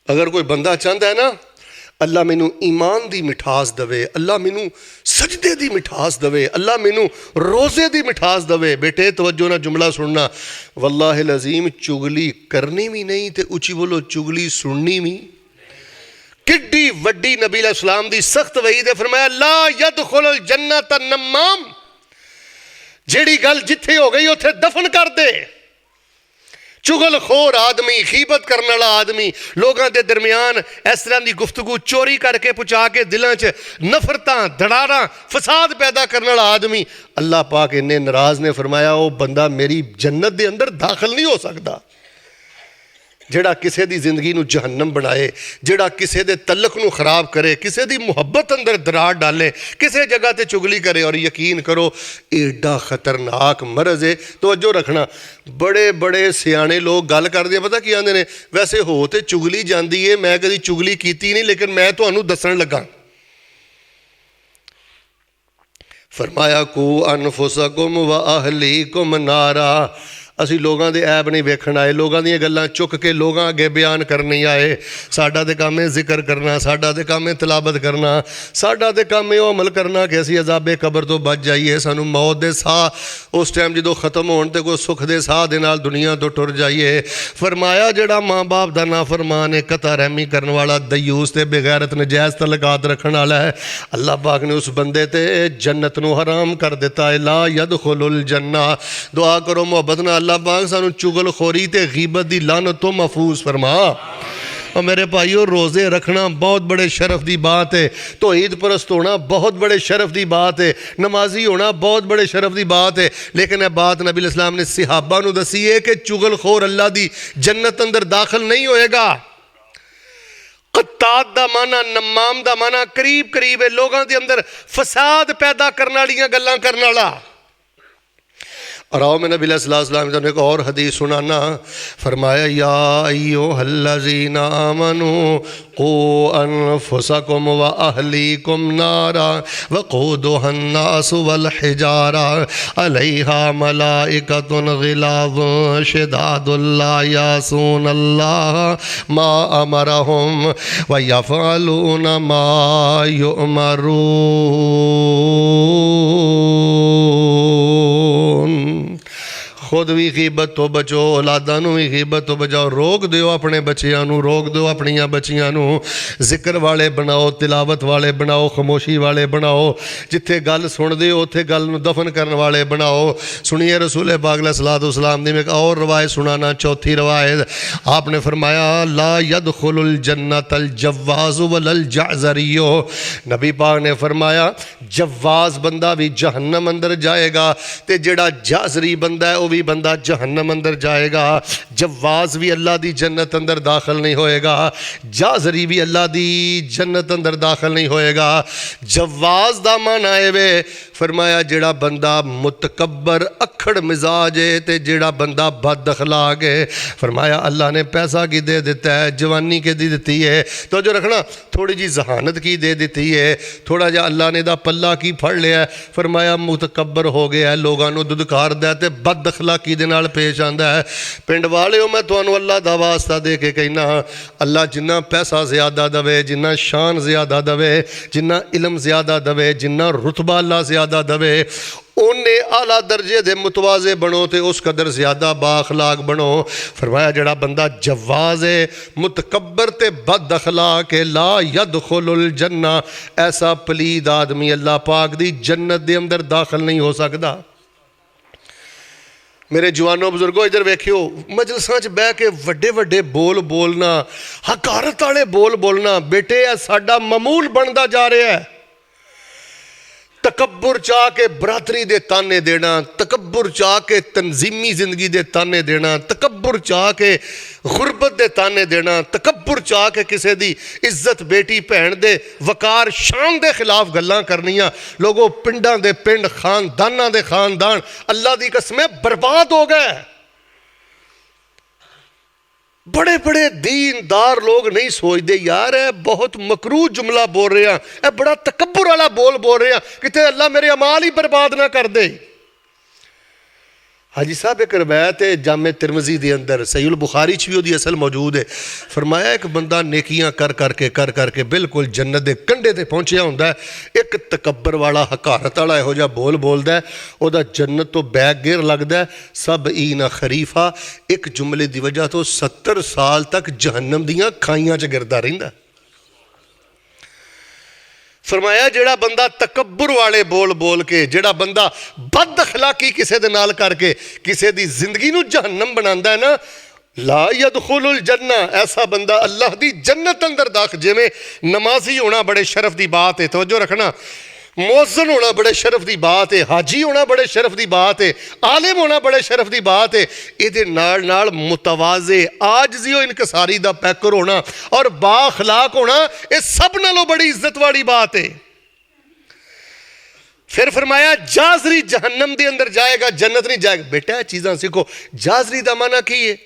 S1: अगर कोई बंदा चाहता है ना अल्लाह मैनू ईमान दी मिठास दवे, अल्लाह मैनू सजदे दी मिठास दवे, अल्लाह मैनू रोज़े दी मिठास दवे, बेटे तवज्जो ना जुमला सुनना, वल्लाहिल अज़ीम चुगली करनी भी नहीं ते उची बोलो चुगली सुननी भी। किड्डी वड्डी नबी अलैहिस्सलाम दी सख्त वहीद है, फरमाया ला यदखुलुल जन्नत नम्माम, जेड़ी गल जिथे हो गई उथे दफन कर दे। चुगलखोर आदमी, खीबत करने वाला आदमी, लोगों के दरमियान इस तरह की गुफ्तगू चोरी करके पहुँचा के दिलों च नफरतां दड़ारा फसाद पैदा करने वाला आदमी, अल्लाह पाक इन्ने नाराज ने फरमाया वो बंदा मेरी जन्नत के अंदर दाखिल नहीं हो सकता। जिहड़ा किसी की जिंदगी नूं जहन्नम बनाए, जिहड़ा किसी के तल्लक नूं खराब करे, किसी की मुहब्बत अंदर दरार डाले, किसी जगह ते चुगली करे, और यकीन करो एडा खतरनाक मरज है। तवज्जो रखना, बड़े बड़े सियाने लोग गल करदे पता की आंदे ने, वैसे हो तो चुगली जाती है, मैं कभी चुगली की नहीं, लेकिन मैं तुहानूं दस्सण लगा। फरमाया कू अनफुसकुम व अहलीकुम नारा, असी लोगों के ऐब नहीं वेखण आए, लोगों दी गल्लां चुक के लोगों अगे बयान कर नहीं आए। साडा ते काम है जिक्र करना, साडा ते काम है तिलावत करना, साडा ते काम है वो अमल करना कि असी अजाबे कबर तो बच जाइए, सानू मौत दे साह उस टाइम जो खत्म होण ते कोई सुख दे साह दे नाल दुनिया तो टुर जाइए। फरमाया जिहड़ा माँ बाप का ना फरमान है, कता रहमी करने वाला, दयूस ते बेगैरत नजायज़ तलकात रखने वाला है, अल्लाह पाक ने उस बंदे ते जन्नत नूं हराम कर दिता है। ला यदखुलुल जन्ना, दुआ करो मोहब्बत नाल अल्लाह पाक सानू चुगलखोरी ते गीबत दी लानत तो महफूज फरमा। और मेरे भाइयों रोज़े रखना बहुत बड़े शरफ की बात है, तौहीद परस्त होना बहुत बड़े शरफ की बात है, नमाजी होना बहुत बड़े शरफ की बात है, लेकिन यह बात नबी अलैहिस्सलाम ने सहाबा नूं दसी है कि चुगलखोर अल्लाह की जन्नत अंदर दाखिल नहीं होएगा। कत्तात दा माना, नम्माम दा माना करीब करीब है, लोगों के अंदर फसाद पैदा करने वाली गल्लां करने वाला। और आओ मैं नबी अलैहिस्सलाम ने एक और हदीस सुनाना, फरमाया या अय्युहल्लज़ीना आमनू कू अनफुसकुम व अहलीकुम नारा वक़ूदुहन नासु वल हिजारा अलैहा मलाइकतुन गिलाज़ुन शिदादुन ला यासूनल्लाह मा अमरहुम व यफ़अलूना मा युअमरून। खुद भी गीबत तो बचो, औलादा नूं भी गीबत तो बचाओ, रोक दो अपने बच्चियां नूं, रोक दो अपनियां बच्चियां नूं, जिक्र वाले बनाओ, तिलावत वाले बनाओ, खामोशी वाले बनाओ, जिथे गल सुनदे हो उत्थे गल नूं दफन करने वाले बनाओ। सुनिए रसूल पाक अलैहिस्सलातु वस्सलाम दी एक और रवायत सुनाना, चौथी रवायत, आपने फरमाया ला यदखुलुल जन्नतल जव्वाज़ु वलल जाज़रियो, नबी पाक ने फरमाया जव्वाज़ बंदा भी जहन्नम अंदर जाएगा, ते जिहड़ा जाज़री बंदा है वह भी बंदा जहन्नम अंदर जाएगा। जव्वाज़ भी अल्लाह दी जन्नत अंदर दाखिल नहीं होएगा, जाज़री भी अल्लाह दी जन्नत अंदर दाखिल नहीं होएगा। जव्वाज़ दा माना है वे, फरमाया जिहड़ा बंदा मुतकब्बर अखड़ मिजाज है ते जिहड़ा बंदा बद अखलाक है, फरमाया अल्लाह ने पैसा की दे दिता है, जवानी के दी दी है, तो जो रखना थोड़ी जी जहानत की दे दी है, थोड़ा जा अल्लाह ने दा पल्ला की फड़ लिया, फरमाया मुतकब्बर हो गया है, लोगों को दुदकारदा है ते बद अखलाकी दे नाल पेश आंदा है। पिंड वालिओ मैं तुहानू अल्लाह दा वास्ता दे के कहना, अल्लाह जिन्ना पैसा ज़्यादा दवे, जिन्ना शान ज़्यादा दवे, जिन्ना इलम ज़्यादा दवे, जिन्ना रुतबा अल्लाह ज़्यादा दवे, उन्ने आला दर्जे दे मुतवाज़े बनो ते उस कदर ज़्यादा बाअखलाक बनो। फरमाया जिहड़ा बंदा जव्वाज़ है, मुतकब्बर ते बद अखलाक है, ला यदखुलुल जन्ना, ऐसा पलीद आदमी अल्लाह पाक दी जन्नत दे अंदर दाखिल नहीं हो सकता। मेरे जवानों बुजुर्गों इधर वेखियो, मजलसां च बह के वड्डे वड्डे बोल बोलना, हकारत वाले बोल बोलना, बेटे यह साडा मामूल बनता जा रहा है। तकब्बुर चाह के बरादरी दे ताने देना, तकब्बुर चाह के तंजीमी जिंदगी दे ताने देना, तकब्बुर चाह के गुरबत दे ताने देना, तकब्बुर चाह के किसी दी इज्जत बेटी भैन दे वकार शान दे खिलाफ गल्लां करनियां। लोगों पिंडां दे पिंड, खानदानां दे खानदान अल्लाह दी कसम बर्बाद हो गए। बड़े बड़े दीनदार लोग नहीं सोचते यार है बहुत मकरूह जुमला बोल रहे हैं, यह बड़ा तकब्बुर वाला बोल रहे हैं, कितने अल्लाह मेरे अमाल ही बर्बाद ना कर दे। हाजी साहब एक रवायत है जामे तिरमिज़ी के अंदर, सहीहुल बुखारी च भी उसकी असल मौजूद है। फरमाया एक बंदा नेकियां कर करके बिल्कुल जन्नत के कंढे ते पहुंचया हुंदा है, एक तकब्बर वाला हकारत वाला इहो जिहा बोल बोलदा है, उहदा जन्नत तो बैग गिर लगदा है, सब ईना खरीफा, एक जुमले की वजह तो 70 साल तक जहन्नम दियां खाइयां च गिरदा रहिंदा। फरमाया जेड़ा बंदा तकब्बुर वाले बोल बोल के, जेड़ा बंदा बद अखलाकी किसी दे नाल करके किसी दी जिंदगी नूं जहन्नम बनांदा है ना, ला यदखुलुल जन्ना, ऐसा बंदा अल्लाह दी जन्नत अंदर दाखिल। जिवें नमाजी होना बड़े शरफ की बात है, तवज्जो रखना, मुअज्जिन होना बड़े शरफ की बात है, हाजी होना बड़े शरफ की बात है, आलिम होना बड़े शरफ की बात है, ये नाल नाल मुतवाज़े आजजी और इनकसारी दा पैकर होना और बाखलाक होना, ये सब नालों बड़ी इज्जत वाली बात है। फिर फरमाया जाजरी जहन्नम के अंदर जाएगा, जन्नत नहीं जाएगा। बेटा चीज़ां सीखो, जाजरी का माना की है?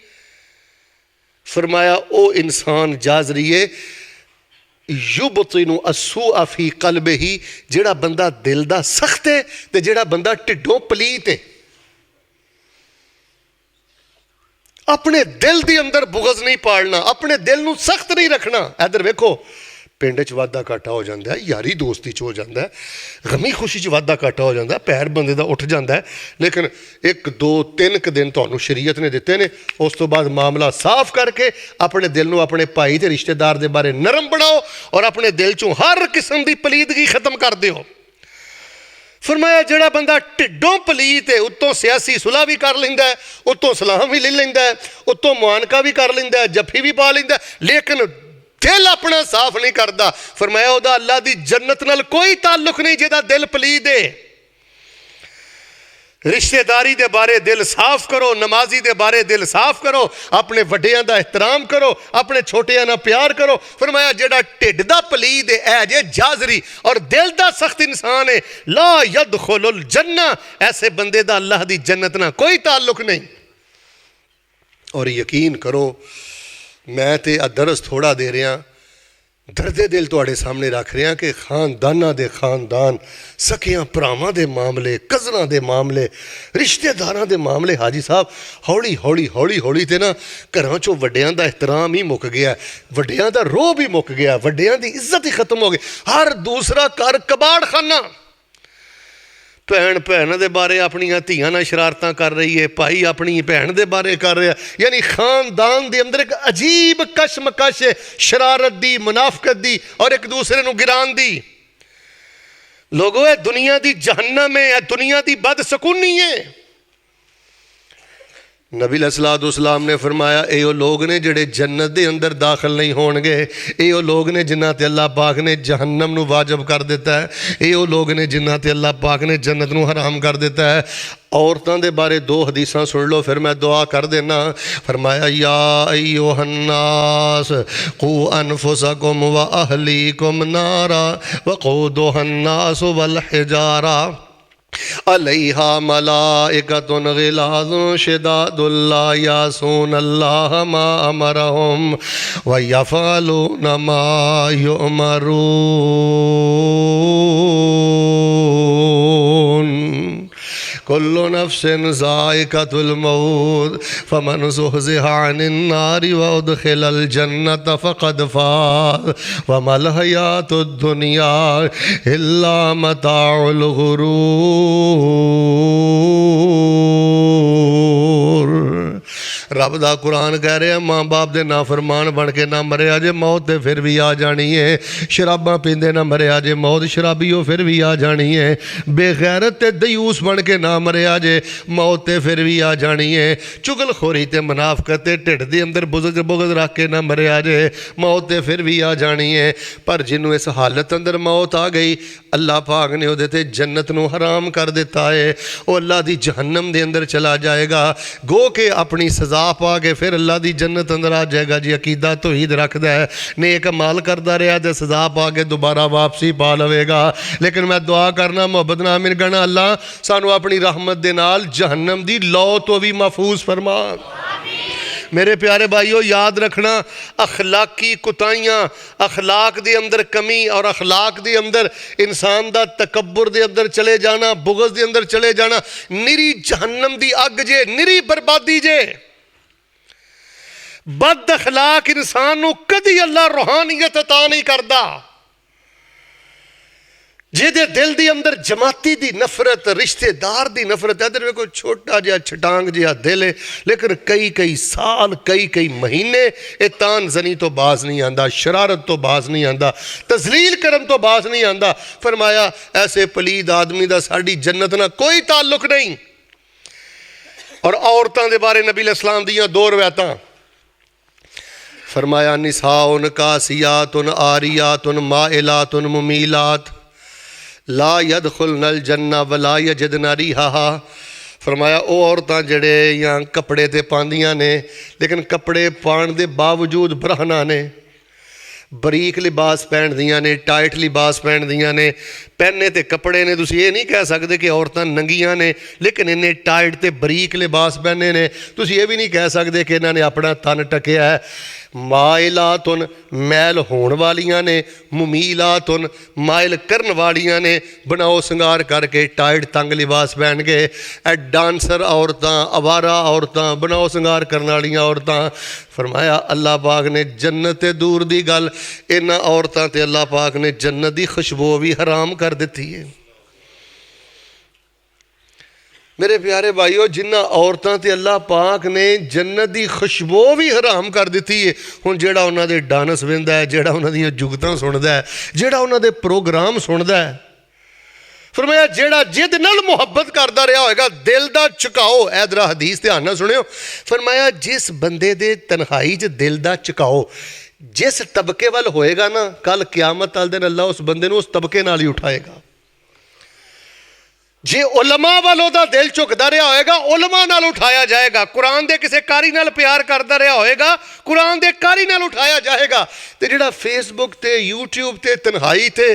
S1: फरमाया ओ इंसान जाजरी है युबतिनु अस्सूअ फी क़ल्बिही, जेड़ा बंदा दिल दा सख्त है ते जेड़ा बंदा ढिडों पलीत है। अपने दिल के अंदर बुग़ज़ नहीं पालना, अपने दिल नूं सख्त नहीं रखना। इधर वेखो पिंड च वाधा घाटा हो जाता है, यारी दोस्ती च हो जाता है, गमी खुशी च वाधा घाटा हो जाता है, पैर बंदे का उठ जाता है। लेकिन 1 2 3 दिन तुहानूं शरीयत ने दिते ने, उस तो बाद मामला साफ करके अपने दिल नूं अपने भाई ते रिश्तेदार के बारे नरम बनाओ और अपने दिल चों हर किस्म की पलीदगी खत्म कर दिओ। फरमाया जेड़ा बंदा ढिडों पलीत है, उत्तों सियासी सुलह भी कर लेंदा है, उत्तों सलाम भी ले लेंदा है, उत्तों मुआनका भी कर लेंदा है, जफ्फी भी पा लेंदा है, लेकिन दिल अपना साफ नहीं करता। फरमाया उहदा अल्लाह दी जन्नत नाल कोई ताल्लुक नहीं, जिहदा दिल पलीद है। रिश्तेदारी दे बारे दिल साफ करो, नमाजी दे बारे दिल साफ करो, अपने वड्डियां दा एहतराम करो, अपने छोटियां नाल प्यार करो। फरमाया जेड़ा ढिड दा पलीद है जे जाजरी और दिल दा सख्त इंसान है, ला यदखुलुल जन्ना, ऐसे बंदे दा अल्लाह दी जन्नत नाल कोई ताल्लुक नहीं। और यकीन करो मैं तो दरस थोड़ा दे रहा, दर्दे दिल तुहाडे सामने रख रहा कि खानदाना दे खानदान, सकियां भरावां दे मामले, कज़नां दे मामले, रिश्तेदारां दे मामले, हाजी साहब हौली हौली हौली हौली ते ना घरां चों वड्डियां दा एहतराम ही मुक गया, वड्डियां दा रोह भी मुक गया, वड्डियां दी इज्जत ही खत्म हो गई। हर दूसरा घर कबाड़ खाना। भैन भैन के बारे अपन धियां नाल शरारतां कर रही है, भाई अपनी भैन के बारे कर रहा, यानी खानदान के अंदर एक अजीब कशमकश है, शरारत दी, मुनाफकत दी और एक दूसरे नूं गिरान दी। लोगों ये दुनिया की जहन्नम है, दुनिया की बदसकूनी है। नबी अलैहिस्सलाम ने फरमाया ये लोग ने जिहड़े जन्नत के अंदर दाखिल नहीं होणगे, ये लोग ने जिन्हां ते अल्लाह पाक ने जहन्नम नूं वाजिब कर दिता है, ये लोग ने जिन्हां ते अल्लाह पाक ने जन्नत नूं हराम कर दिता है। औरतों के बारे 2 हदीसां सुन लो, फिर मैं दुआ कर देना। फरमाया या अय्युहन्नास कू अनफुसकुम व अहलीकुम नारा वक़ूदुहन्नास वल हिजारा अलैहा मलाइकतुन गिलाज़ुन शिदादुन ला यासूनल्लाह मा अमरहुम व यफ़अलून मा युअमरून कुल्लु नफ्सिन ज़ाइक़तुल मौत फमन ज़ुहज़िहा अनिन नारि व उदख़िलल जन्नत फ़क़द फ़ाज़ व मल हयातुद दुनिया इल्ला मताउल गुरूर। रब दा कुरान कह रहा माँ बाप दे नाफरमान बन के ना मरिया जे, मौत ते फिर भी आ जानी है। शराबां पींदे ना मरिया जे, मौत शराबीओ फिर भी आ जानी है। बेगैरत ते दयूस बन के ना मरिया जे, मौत ते फिर भी आ जानी है। चुगलखोरी ते मुनाफकत ते ढिड दे अंदर बुगज़ रख के ना मरिया जे, मौत ते फिर भी आ जानी है। पर जिन्हों इस हालत अंदर मौत आ गई, अल्लाह पाक ने उहदे ते जन्नत नूं हराम कर दिता है, वह अल्लाह दी जहन्नम दे अंदर चला जाएगा। गो के अपनी सज़ा पा के फिर अल्लाह दी जन्नत अंदर आ जाएगा जी। अकीदा तौहीद रखदा है, नेक अमाल करदा रहा तो सज़ा पा के दोबारा वापसी पा लवेगा। लेकिन मैं दुआ करना मुहब्बत नाल मिल गना, अल्लाह सानू अपनी रहमत दे नाल जहन्नम दी लौ तो भी महफूज फरमा। मेरे प्यारे भाईओ याद रखना, अखलाकी कुताइयां, अखलाक दे अंदर कमी और अखलाक दे अंदर इंसान दा तकब्बुर दे अंदर चले जाना, बुग़ज़ दे अंदर चले जाना, निरी जहन्नम दी अग जे, निरी बर्बादी जे। बद अखलाक इंसान नूं कदी अल्लाह रूहानियत अता नहीं करता। जिहदे दिल दी अंदर जमाती दी नफरत, रिश्तेदार दी नफरत, इधर देखो छोटा जिहा छटांग जिहा दिल है, लेकिन कई कई साल, कई कई महीने ये तान जनी तो बाज नहीं आंदा, शरारत तो बाज नहीं आंदा, तजलील करन तो बाज नहीं आंदा। फरमाया ऐसे पलीद आदमी दा साडी जन्नत ना कोई ताल्लुक नहीं। और औरतां दे बारे नबी अलैहिस्सलाम दियां दो रवायतां, फरमाया निसाउन कासियातुन आरियातुन माइलातुन मुमीलात ला यदखुलनल जन्ना वला यजिदना रिहा। फरमाया वो औरतां जड़े या कपड़े ते पांदियां ने, लेकिन कपड़े पाण दे बावजूद बरहना ने, बरीक लिबास पहनदियां ने, टाइट लिबास पहनदियां ने, पहने ते कपड़े ने, तुसीं ये नहीं कह सकते कि औरतां नंगियां ने, लेकिन इन्हें टाइट ते बरीक लिबास पहने ने। तुसीं ये भी नहीं कह सकते कि इन्होंने अपना तन टकिया है। माइलातुन मैल होण वालियां ने, मुमीलातुन माइल करन वालियां ने, बनाओ संगार करके टाइट तंग लिबास पहन के। डांसर औरतां, आवारा औरतां, बनाओ संगार करने वालियां औरतां। फरमाया अल्लाह पाक ने जन्नत दूर दी गल, इन्हां औरतां ते अल्लाह पाक ने जन्नत दी खुशबू भी हराम कर दी है। मेरे प्यारे भाईओ जिन्हां औरतां ते अल्लाह पाक ने जन्नत दी खुशबू भी हराम कर दी है, हुण जेड़ा उन्हां दे डांस वेंदा है, जेड़ा उन्हां दियां जुगतां सुनदा है, जेड़ा उन्हां दे प्रोग्राम सुनदा है, फरमाया जेड़ा जिद नाल मुहब्बत करदा रहा होएगा, दिल दा झुकाओ, इधर हदीस ध्यान नाल सुनियो। फरमाया जिस बंदे दे तन्हाई च दिल दा झुकाओ जिस तबके वाल होएगा ना, कल क़यामत वाले दिन अल्लाह उस बंदे नूं उस तबके नाल ही उठाएगा। जे उलमा वालों दा दिल झुकदा रहा होएगा, उलमा नाल उठाया जाएगा। कुरान दे किसी कारी नाल प्यार करदा रहा होएगा, कुरान दे कारी नाल उठाया जाएगा। ते जिहड़ा फेसबुक ते यूट्यूब ते तन्हाई ते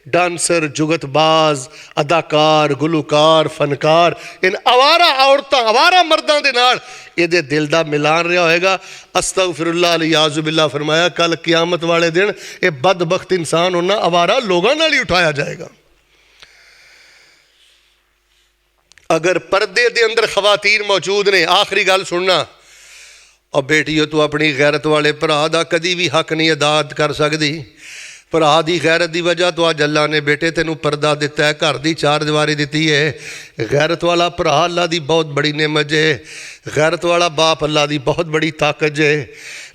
S1: डांसर, जुगतबाज, अदाकार, गुलकार, फनकार, इन आवारा औरतां, आवारा मर्दां दे नाल इहदे दिल दा मिलान रहा होएगा, अस्तगफिरुल्लाह अलियाज़ु बिल्लाह। फरमाया कल क़यामत वाले दिन ये बदबख्त इंसान उन्हां आवारा लोगां नाल ही उठाया जाएगा। अगर पर्दे दे अंदर खवातीन मौजूद ने, आखिरी गल सुनना, और बेटियों तू अपनी गैरत वाले भरा दा कदी भी हक नहीं अदा कर सकती। भरा दी गैरत की वजह तो अज अल्लाह ने बेटे तेनू पर्दा दिता है, घर की चार दीवारी दी है। गैरत वाला भरा अल्लाह की बहुत बड़ी नेमत जे, गैरत वाला बाप अल्लाह की बहुत बड़ी ताकत जे।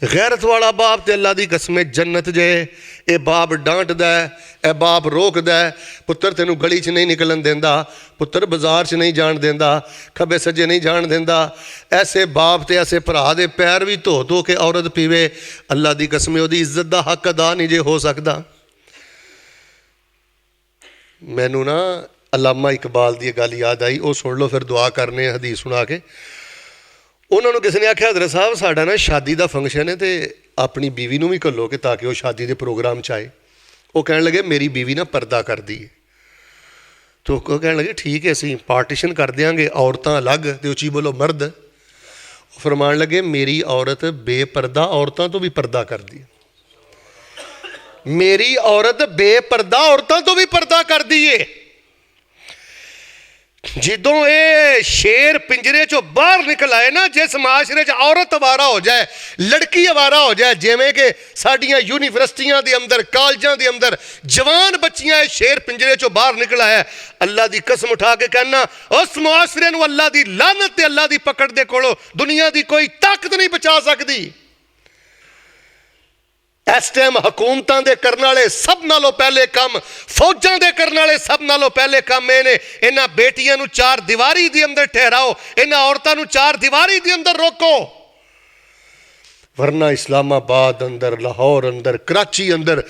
S1: गैरत वाला बाप तो अल्लाह की कसम जन्नत जे। ये बाप डांटदा है, यह बाप रोकदा है, पुत्र तेनू गली च नहीं निकलन देंदा, पुत्र बाजार च नहीं जान देंदा, खब्बे सज्जे नहीं जान देंदा। ऐसे बाप ते ऐसे भरा दे पैर भी धो धो के औरत पीवे, अल्लाह की कसम उसदी इज्जत का हक अदा नहीं जे हो सकता। मैनू ना अल्लामा इकबाल की गल याद आई, वो सुन लो फिर दुआ करने हदीस सुना के। उन्होंने किसी ने आख्या हज़रत साहब साडा ना शादी का फंक्शन है, तो अपनी बीवी नूं भी घल्लो कि ताकि वह शादी के प्रोग्राम च आए। वो कह लगे मेरी बीवी ना पर्दा कर दी है। तो कह लगे ठीक है असीं पार्टीशन कर देंगे, औरतां अलग ते उची बोलो मर्द। फरमान लगे मेरी औरत बेपर्दा औरतों तो भी पर्दा कर दी, मेरी औरत बेपर्दा औरतों तो भी पर्दा कर दी है। जिदों ये शेर पिंजरे चो बाहर निकल आए ना, जिस माशरे च औरत अवारा हो जाए, लड़की अवारा हो जाए, जिवें कि साडियां यूनिवर्सिटियां दे अंदर, कॉलेजां दे अंदर जवान बच्चियां शेर पिंजरे चो बाहर निकल आया, अल्लाह की कसम उठा के कहना उस मुआशरे नूं अल्लाह की लानत ते अल्लाह की पकड़ दे कोलों दुनिया की कोई ताकत नहीं बचा सकती। इस टाइम हुकूमतां दे करने वाले सब नालों पहले काम, फौजां दे करने वाले सब नालों पहले काम ये ने, इन्हां बेटियां नूं चार दीवारी दे अंदर ठहराओ, इन्हां औरतां नूं चार दीवारी दे अंदर रोको। वरना इस्लामाबाद अंदर, लाहौर अंदर, कराची अंदर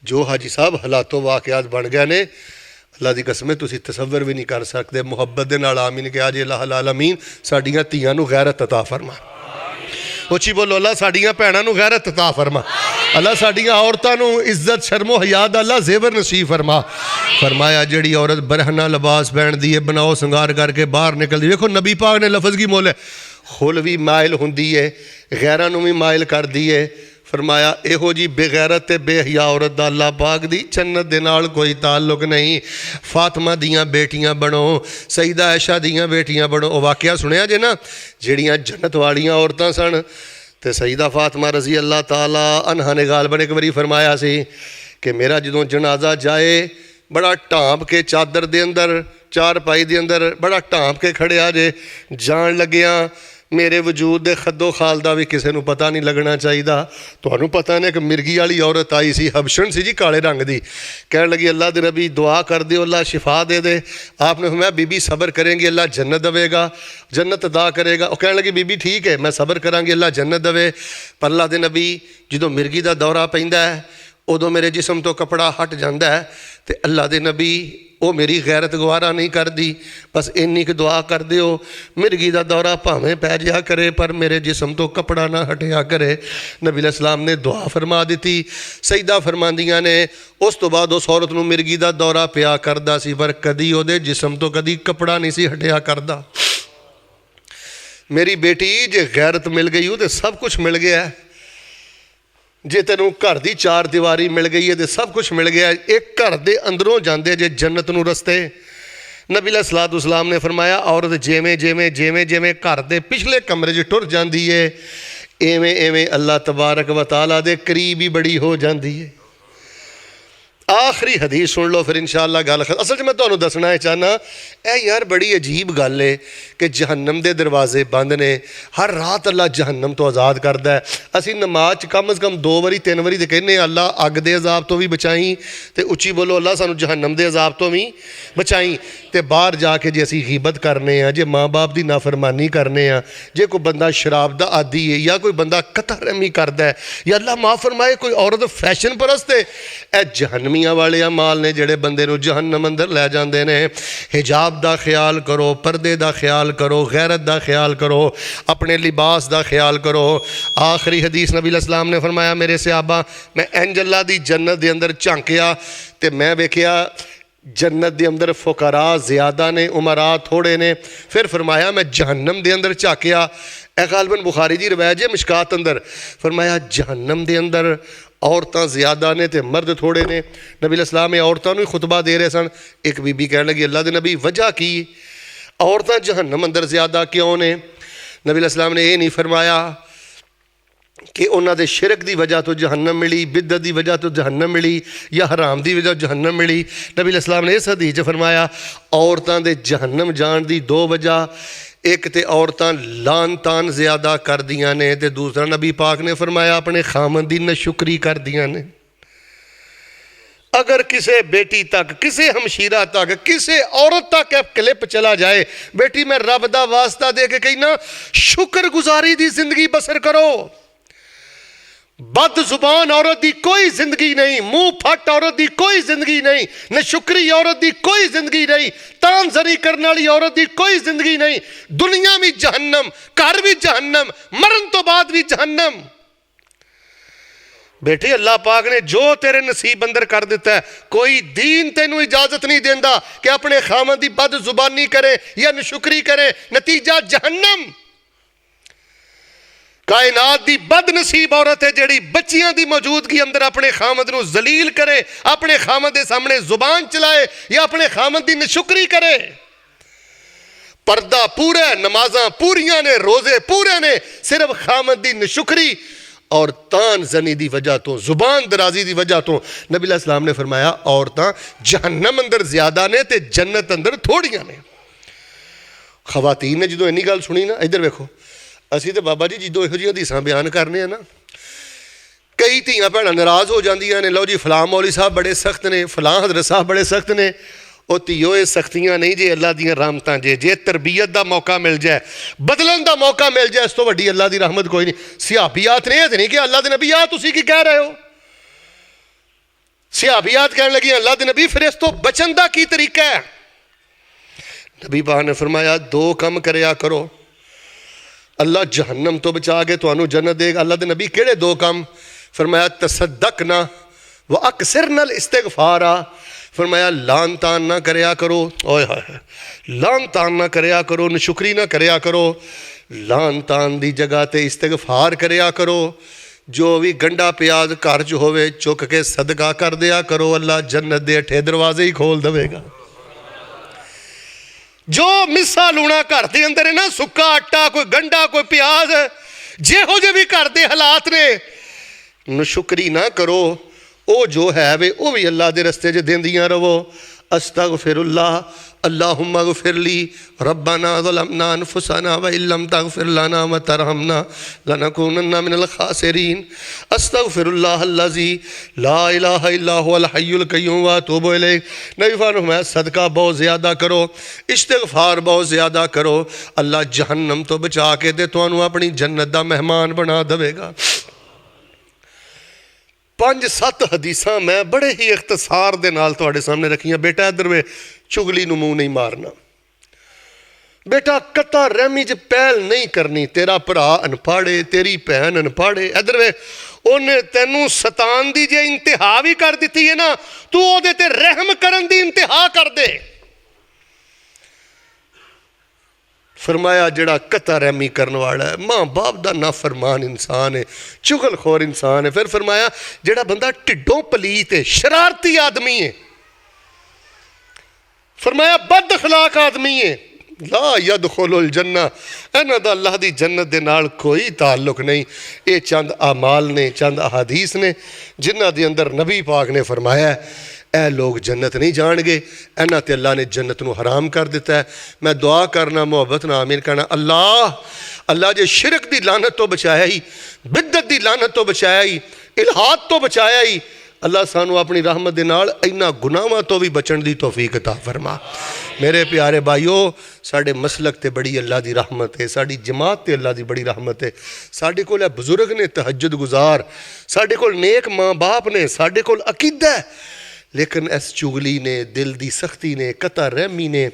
S1: जो हाजी साहब हालातों वाकयात बन गए ने, अल्लाह की कसम तुसीं तसव्वुर भी नहीं कर सकते। मुहब्बत दे नाल आमीन कहा जे अल्लाह आमीन। साडियां धीआं नूं गैरत अता फरमा, उची बोलो अल्लाह साडियां भैणां नूं गैरत अता फरमा, अल्लाह साडियां औरतां नूं इज्जत शर्मो हया दा अल्लाह जेवर नसीब फरमा। फरमाया जिहड़ी औरत बरहना लिबास पहनदी है, बनाओ संगार करके बाहर निकलदी, देखो नबी पाक ने लफज की मोल है, खुल भी मायल हुंदी है, गैरां नूं भी मायल करदी है। फरमाया इहो जी बेगैरत ते बेहया औरत दा अल्लाह पाक दी जन्नत दे नाल कोई ताल्लुक नहीं। फातिमा दियां बेटियां बनो, सईदा आयशा दियां बेटियां बनो। वो वाकया सुनिया जे ना, जिहड़ियां जन्नत वालियां औरतां सन ते सईदा फातिमा रज़ी अल्लाह ताला अन्हा ने गालबन एक बारी फरमाया सी कि मेरा जदों जनाजा जाए बड़ा ढांप के चादर दे अंदर चारपाई दे अंदर बड़ा ढांप के खड़िया जे, जान लग्या मेरे वजूद दे खद्दो खाल दा भी किसी नूं पता नहीं लगना चाहिए। तुहानूं पता ने कि मिर्गी वाली औरत आई सी, हबशण सी जी काले रंग दी, कहण लगी अल्लाह दे नबी दुआ कर दिओ अल्लाह शिफा दे दे। आपने फरमाया बीबी सब्र करेंगी अल्लाह जन्नत देवेगा, जन्नत अदा करेगा। वो कहण लगी बीबी ठीक है मैं सब्र करांगी अल्लाह जन्नत देवे। पर अल्लाह दे नबी जदों मिर्गी दा दौरा पैंदा है उदों मेरे जिस्म तो कपड़ा हट जाता है तो अल्लाह दे नबी वो मेरी गैरत गवारा नहीं करती, बस इन्नी क दुआ कर दिओ मिर्गी दा दौरा भावें पै जाया करे पर मेरे जिस्म तो कपड़ा ना हटिया करे। नबी अलैहिस्सलाम ने दुआ फरमा दी। सईदा फरमांदियां ने उस तो बाद उस औरत नूं मिर्गी दा दौरा पिया करदा सी पर कदी उहदे जिस्म तो कदी कपड़ा नहीं सी हटिया करदा। मेरी बेटी जे गैरत मिल गई हो तो सब कुछ मिल गया है, जे तेनों घर की चार दीवारी मिल गई है तो सब कुछ मिल गया। एक घर के अंदरों जाते जे जन्नत नूं रस्ते। नबी अलैहिस्सलाम ने फरमाया औरत जिमें जिमें जिमें जिमें घर के पिछले कमरे च टुर जाती है इवें इवें अल्लाह तबारक व तआला दे करीब ही बड़ी हो जाती है। आखिरी हदीस सुन लो फिर इंशाअल्लाह गल असल मैं तुहानूं दसना है चाहना ए यार बड़ी अजीब गल है कि जहन्नम के दरवाजे बंद ने, हर रात अल्लाह जहन्नम तो आज़ाद करता है। असी नमाज च कम अज़ कम 2 बारी 3 बारी तो कहने अल्लाह अग दे अजाब तो भी बचाई, तो उच्ची बोलो अल्लाह सानू जहन्नम के अजाब तो भी बचाई। तो बाहर जाके जे असी गिबत करने आ, जे माँ बाप की नाफरमानी करने आ, जे कोई बंदा शराब का आदी है या कोई बंदा कतरहमी करता है या अल्लाह माफ़ फरमाए कोई औरत फैशन परस्त है, ए जहन्नमियां वाले अमाल ने जेड़े बंदे नूं जहन्नम अंदर लै जांदे ने। हिजाब दा ख्याल करो, पर्दे दा ख्याल करो, गैरत दा ख्याल करो, अपने लिबास दा ख्याल करो। आखिरी हदीस नबी अलैहिस्सलाम ने फरमाया मेरे सहाबा मैं इंज अल्लाह दी जन्नत दे अंदर झांकिया तो मैं वेखिया जन्नत दे अंदर फुकरा ज़्यादा ने उमरा थोड़े ने। फिर फरमाया मैं जहन्नम दे अंदर झांकिया, ए गालबन बुखारी दी रवायत है मिशकात अंदर, फरमाया जहन्नम दे अंदर औरतां ज़्यादा ने तो मर्द थोड़े ने। नबी अलैहिस्सलाम औरतों नूं खुतबा दे रहे सन। एक बीबी कहने लगी अल्लाह दे नबी वजह की, औरतां जहन्नम अंदर ज़्यादा क्यों ने? नबी अलैहिस्सलाम ने यह नहीं फरमाया कि उन्हां दे शिरक की वजह तो जहन्नम मिली, बिदअत की वजह तो जहन्नम मिली या हराम की वजह जहन्नम मिली। नबी अलैहिस्सलाम ने इस हदीस च फरमाया औरतां दे जहन्नम जाण दी 2 वजह, एक तो औरतां लान तान ज़्यादा कर दियां ने ते दूसरा नबी पाक ने फरमाया अपने खामन दी नशुक्री कर दियां ने। अगर किसी बेटी तक, किसी हमशीरा तक, किसी औरत तक क्लिप चला जाए, बेटी मैं रब दा वास्ता दे के कहना शुक्रगुजारी दी जिंदगी बसर करो। बद जुबान औरत की कोई जिंदगी नहीं, मुंह फट औरत की कोई जिंदगी नहीं, नशुक्री औरत की कोई जिंदगी नहीं, तानजरी करने वाली औरत की कोई जिंदगी नहीं। दुनिया भी जहन्नम, घर भी जहन्नम, मरण तो बाद भी जहन्नम। बेटे अल्लाह पाक ने जो तेरे नसीब अंदर कर दिता है, कोई दीन तेनू इजाजत नहीं देंदा कि अपने खामद की बद जुबानी करे या नशुक्री करे, नतीजा जहन्नम। कायनात की बदनसीब औरत है जिहड़ी बच्चियां की मौजूदगी अंदर अपने खामद नूं जलील करे, अपने खामद के सामने जुबान चलाए या अपने खामद की नशुक्री करे। पर्दा पूरा, नमाजा पूरियां ने, रोजे पूरे ने, सिर्फ खामद की नशुक्री और तान जनी की वजह तो, जुबान दराजी की वजह तो नबी अलैहिस्सलाम ने फरमाया औरतां जहन्नम अंदर ज्यादा ने ते जन्नत अंदर थोड़ियां ने। खवातीन ने जो इन्नी गल सुनी ना, इधर वेखो असी तो बाबा जी जो यहो जी हदीसां बयान करने ना, कई धियां भैणां नाराज़ हो जांदियां ने, लो जी फलां मौली साहब बड़े सख्त ने, फलां हजरत साहब बड़े सख्त ने। वो धीओ ये सख्तियां नहीं जे अल्लाह दियां रहमतां जे तरबियत का मौका मिल जाए, बदलन का मौका मिल जाए, इस तो वड्डी अल्लाह की रहमत कोई नहीं। सिहाबियात ने नहीं कि अल्लाह के नबी आ तुसीं की कह रहे हो, सिहाबियात कहने लगी अल्लाह के नबी फिर इस तो बचन का की तरीका है? नबी पाक ने फरमाया 2 काम करया करो, अल्लाह जहन्नम तो बचा के तुहानू जन्नत देगा। अल्लाह के नबी केड़े 2 काम? फरमाया तसद्दकना व अक्सरनल इस्तिगफारा, फरमाया लान तान ना करया करो, ओए हाय लान तान ना करया करो, नशुक्री ना करया करो। लान तान दी जगह ते इस्तिगफार करया करो। जो भी गंढा प्याज घर च होवे चुक के सदका कर दिया करो, अल्लाह जन्नत दे 8 दरवाजे ही खोल देगा। जो मिस्सा लूना घर के अंदर है ना, सुक्का आटा, कोई गंढा, कोई प्याज, जिहो जे भी घर के हालात ने, नशुक्री ना करो। वो जो है वे वो भी अल्लाह के रस्ते च देंदियां रहो। अस्तगफिरुल्लाह अल्लाहुम्मा गफिरली रब्बना ज़लमना अनफुसना व इल्लम तगफिर लना व तरहमना लनकूनन्ना मिनल खासिरीन। अस्तगफिरुल्लाह अल्लज़ी ला इलाहा इल्ला हुवल हय्युल क़य्यूम व अतूबु इलैह। नबी फरमाया सदका बहुत ज़्यादा करो, इस्तिगफार बहुत ज़्यादा करो, अल्लाह जहन्नम तो बचा के ते तुहानू अपनी जन्नत दा मेहमान बना देगा। 5-7 हदीसां मैं बड़े ही इख्तसार दे नाल तुहाडे सामने रखियां। बेटा इधर वे, चुगली नूं मूँह नहीं मारना बेटा, कता रहमी च पहल नहीं करनी। तेरा भरा अनपढ़े, तेरी भैन अनपढ़े, इधर वे, उन्हें तेनू सतान दी जे इंतहा भी कर दी है ना, तू ओहदे ते रहम करन दी इंतहा कर दे। फरमाया जड़ा कता रहमी करने वाला है, माँ बाप का नाफरमान इंसान है, चुगलखोर इंसान है। फिर फरमाया जड़ा बंदा ढिडों पलीत है, शरारती आदमी है, फरमाया बद अखलाक आदमी है, ला यदखुलुल जन्ना, इन्हां दा अल्लाह दी जन्नत दे नाल कोई ताल्लुक नहीं। ये चंद अमाल ने, चंद अहादीस ने जिन्हां दे अंदर नबी पाक ने फरमाया ए लोग जन्नत नहीं जाणगे, इन्हां ते अल्लाह ने जन्नत नूं हराम कर दिता है। मैं दुआ करना मुहब्बत नाल आमीन कहना, अल्लाह अल्लाह जे शिरक दी लानत तो बचाया ही, बिदत दी लानत तो बचाया ही, इल्हाद तो बचाया ही, अल्लाह सानू अपनी रहमत दे नाल इन्हां गुनाहां तो भी बचण दी तौफीक अता फरमा। मेरे प्यारे भाईओ, साडे मसलक ते बड़ी अल्लाह दी रहमत है, साडी जमात ते अल्लाह दी बड़ी रहमत है। साडे कोल बुजुर्ग ने तहज्जुद गुजार, साडे कोल नेक माँ बाप ने, साडे कोल अकीदा है, लेकिन इस चुगली ने, दिल दी सख्ती ने, कता रहमी ने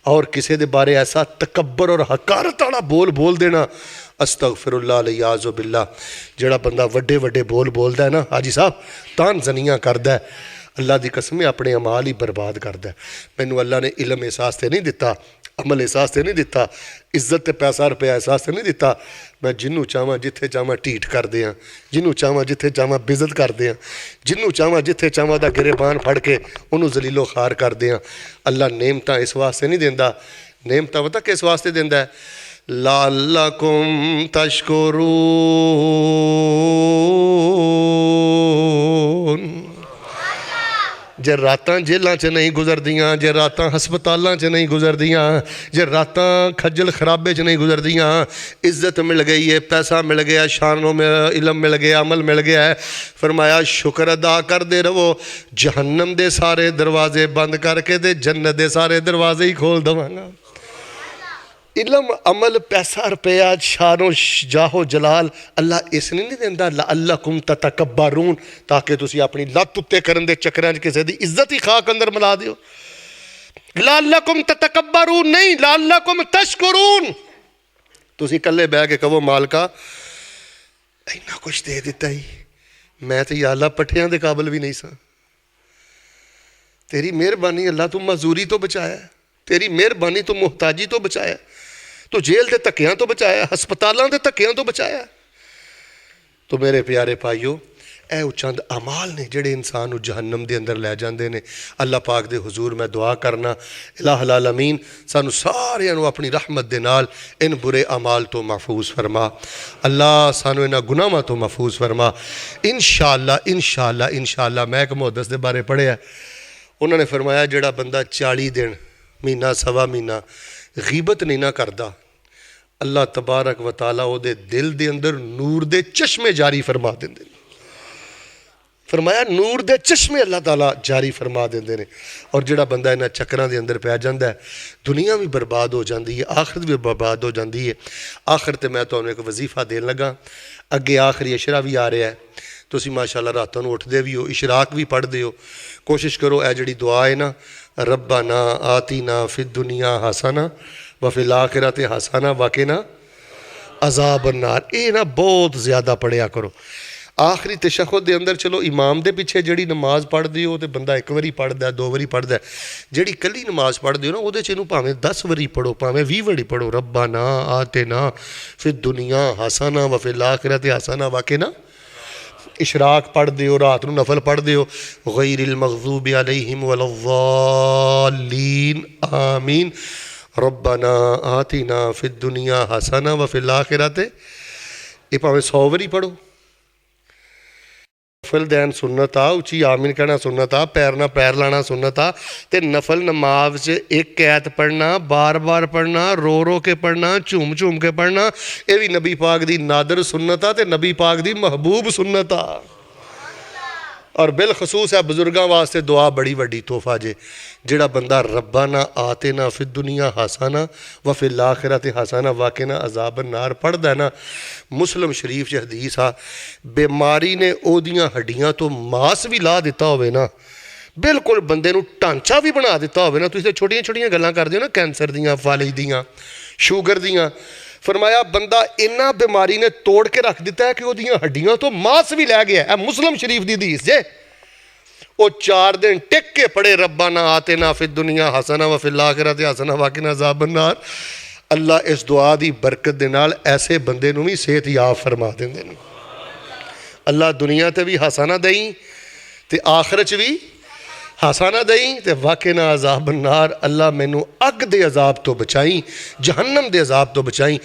S1: और किसी के बारे ऐसा तकब्बर और हकारत वाला बोल देना, अस्तगफिरुल्लाह लियाज़ु बिल्लाह। जड़ा बंदा वड्डे वड्डे बोलदा है ना हाजी साहब, तान जनियाँ करदा है, अल्लाह की कसम अपने अमाल ही बर्बाद करदा है। मैनू अल्लाह ने इलम इस वास्ते नहीं दिता, अमल इस वास्ते नहीं दिता, इज्जत ते पैसा रुपया इस वास्ते नहीं दिता। मैं जिन्हों चाहवां जिथे चाहवां ढीठ कर दियाँ, जिन्हों चाहवां जिथे चाहवां बेइज्जत कर दियाँ, जिन्हों चाहवां जिथे चाहवां दा गिरेबान फड़ के उन्होंने जलीलो खार कर दियाँ। अल्लाह नेमतां इस वास्ते नहीं देंदा, नेमतां पता किस वास्ते देंदा है, लअल्लकुम तशकुरून। जे रातां जेलों च नहीं गुजरदियाँ, जे रातां हस्पतालों च नहीं गुजरदियाँ, जे रातां खज्जल खराबे च नहीं गुजरदियाँ, इज्जत मिल गई है, पैसा मिल गया, शानों में इलम मिल गया, अमल मिल गया है, फरमाया शुक्र अदा करते रहो, जहन्नम दे सारे दरवाजे बंद करके ते जन्नत दे सारे दरवाजे ही खोल देवांगा। इलम अमल पैसा रुपया शानो जाहो जलाल अल्लाह इसने नहीं देंदा लअल्लकुम ततकब्बरून, ताकि तुसी अपनी लत उत्ते करन दे चक्करां च किसी दी इज्जत ही खाक अंदर मिला दियो। लअल्लकुम ततकब्बरून नहीं, लअल्लकुम तशकुरून। तुसी कल्ले बह के कहो मालका इन्ना कुछ दे दिता ही, मैं तो या अल्लाह पट्ठियां दे काबिल भी नहीं सा, तेरी मेहरबानी अल्लाह तू मजूरी तो बचाया, तेरी मेहरबानी तो मुहताजी तो बचाया, तो जेल के धक्कियां तो बचाया, हस्पतालों के धक्कियां तो बचाया। तो मेरे प्यारे भाईओ, ਇਹ चंद अमाल ने ਜਿਹੜੇ इंसान ਨੂੰ जहन्नम के अंदर लै जाते हैं। अल्लाह पाक दे हुजूर मैं दुआ करना, इलाहुल आलमीन सानू सारिਆਂ ਨੂੰ अपनी रहमत दे नाल इन बुरे अमाल तो महफूज फरमा। अल्लाह सानू इन्हां गुनाहां तो महफूज फरमा। इंशाअल्लाह इंशाअल्लाह इंशाअल्लाह मैं एक मुहद्दिस दे बारे पढ़िया, उन्होंने फरमाया जिहड़ा बंदा 40 दिन महीना सवा महीना गीबत नहीं ना करता, अल्लाह तबारक व तआला उहदे दिल दे अंदर नूर दे चश्मे जारी फरमा देंदे। फरमाया नूर दे चश्मे अल्लाह ताला जारी फरमा देंदे ने। और जिहड़ा बंदा इन्हां चक्करां दे अंदर पै जांदा है, दुनिया भी बर्बाद हो जाती है, आखिरत भी बर्बाद हो जाती है। आखिर ते मैं तुहानूं एक वजीफा देन लगा, अगे आखिरी अशरा भी आ रहा है, तुसी माशाअल्लाह रातां नूं उठदे भी हो, इशराक भी पढ़दे हो, कोशिश करो ए जिहड़ी दुआ है ना, रब्बना आतीना फिद दुनिया हसना व फिल आखिरति हसना वकिना अज़ाबन नार, ये ना बहुत ज़्यादा पढ़िया करो। आखिरी तशहुद के अंदर चलो इमाम के पिछे जिहड़ी नमाज पढ़ते हो तो बंदा एक बारी पढ़ता, 2 बारी पढ़ता, जिहड़ी कली नमाज पढ़ते हो ना वो इनू भावें 10 बारी पढ़ो, भावें 20 बारी पढ़ो। रब्बाना आतिना फिर दुनिया हसना व फिल आखिरत हसना, वाकई ना इशराक पढ़ते हो, रात को नफल पढ़ते हो, गैरिल मग़ज़ूबि अलैहिम वलद्दालीन आमीन, रब्बाना आतिना फिद दुनिया हसना व फिल आखिरत, ये भावें 100 बारी पढ़ो। नफल दैन सुन्नत आ, उची आमीन कहना सुन्नत आ, पैर ना पैर लाना सुन्नत आ, ते नफल नमाज च एक कैत पढ़ना, बार बार पढ़ना, रो रो के पढ़ना, झूम झूम के पढ़ना, ये भी नबी पाक दी नादर सुन्नत आ ते नबी पाक दी महबूब सुन्नत आ। और बिलखसूस है बजुर्गों वास्ते दुआ बड़ी वड्डी तोहफा जे, जिहड़ा बंदा रब्बाना आतिना फिद दुनिया हसना व फिल आखिरत हसना वाकिना अज़ाबन नार पढ़दा है ना। मुस्लिम शरीफ च हदीस आ, बीमारी ने ओदियां हड्डियां तो मास भी ला दिता होवे ना, बिल्कुल बंदे नूं ढांचा भी बना दिता होवे ना। तुसीं तो छोटियां छोटियां गल्लां करदे हो ना, कैंसर दियां, फालिज दियां, शूगर दियां, फरमाया बंदा इन्ना बीमारी ने तोड़ के रख दिता है कि वो हड्डियां तो मास भी लै गया है। मुस्लिम शरीफ की हदीस जे, वो 4 दिन टिक के पढ़े रब्बाना आतिना फिद दुनिया हसना व फिल आखिरत हसना वाकिना अज़ाबन नार। अल्लाह इस दुआ की बरकत दे नाल ऐसे बंदे नूं भी सेहत याब फरमा देंदे ने। अल्लाह दुनिया ते भी हसना दई ते आखिरत च भी हसाना दई ते वाकिना अज़ाबन नार। अल्लाह मैनू अग दे अजाब तो बचाई, जहन्नम दे अजाब तो बचाई।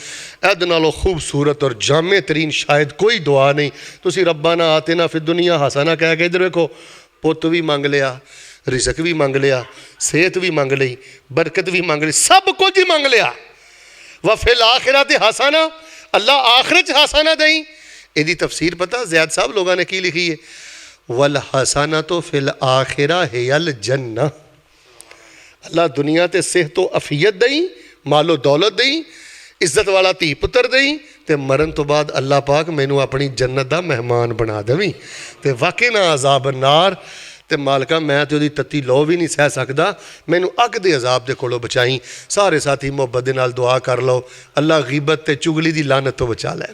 S1: ऐद नालों खूबसूरत और जामे तरीन शायद कोई दुआ नहीं। तुसी रब्बाना आतिना फिद दुनिया हसना कह के इधर वेखो, पुत भी मंग लिया, रिज़क भी मंग लिया, सेहत भी मंग ली, बरकत भी मंग ली, सब कुछ ही मंग लिया। व फिल आखिरत हसना, अल्लाह आखिरत हसना दई। इहदी तफसीर पता ज़ैद साहब लोगों ने की लिखी है, वल हसना तो फिल आखिरा हियल जन्ना। अल्लाह दुनिया ते सेहत तो अफियत दई, मालो दौलत दई, इज्जत वाला धी पुत्र दई, ते मरन तो बाद अल्लाह पाक मैनू अपनी जन्नत दा मेहमान बना देवी, ते वाकिना अज़ाब नार। ते मालका मैं तो उहदी तत्ती लो भी नहीं सह सकदा, मैनू अग दे अजाब दे कोलों बचाई। सारे साथी मुहब्बत दे नाल दुआ कर लो, अल्लाह गीबत ते चुगली दी लानत तो बचा लै,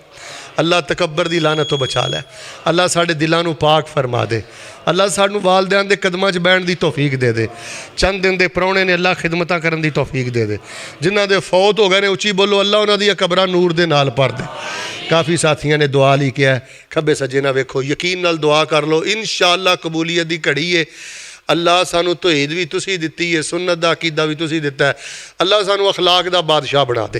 S1: अल्लाह तकबर दी लानत तो बचा लै, अल्लाह साढ़े दिलों नूं पाक फरमा दे, अल्लाह सानू वालदैन दे कदमां च बैठण दी तौफीक दे दे। चंद दिन दे परौणे ने अल्लाह खिदमतां करन दी तौफीक दे दे। जिन्हां दे फौत हो गए ने उची बोलो अल्लाह उन्हां दी कबरां नूर दे नाल भर दे। काफ़ी साथियों ने दुआ ली किया, खब्बे सज्जे ना वेखो, यकीन नाल दुआ कर लो, इंशाअल्लाह कबूलियत दी घड़ी है। अल्लाह सानू तौहीद भी तुसी दित्ती है, सुन्नत दा अकीदा भी तुसी दिता है। अल्लाह सानू अखलाक दा बादशाह बना दे।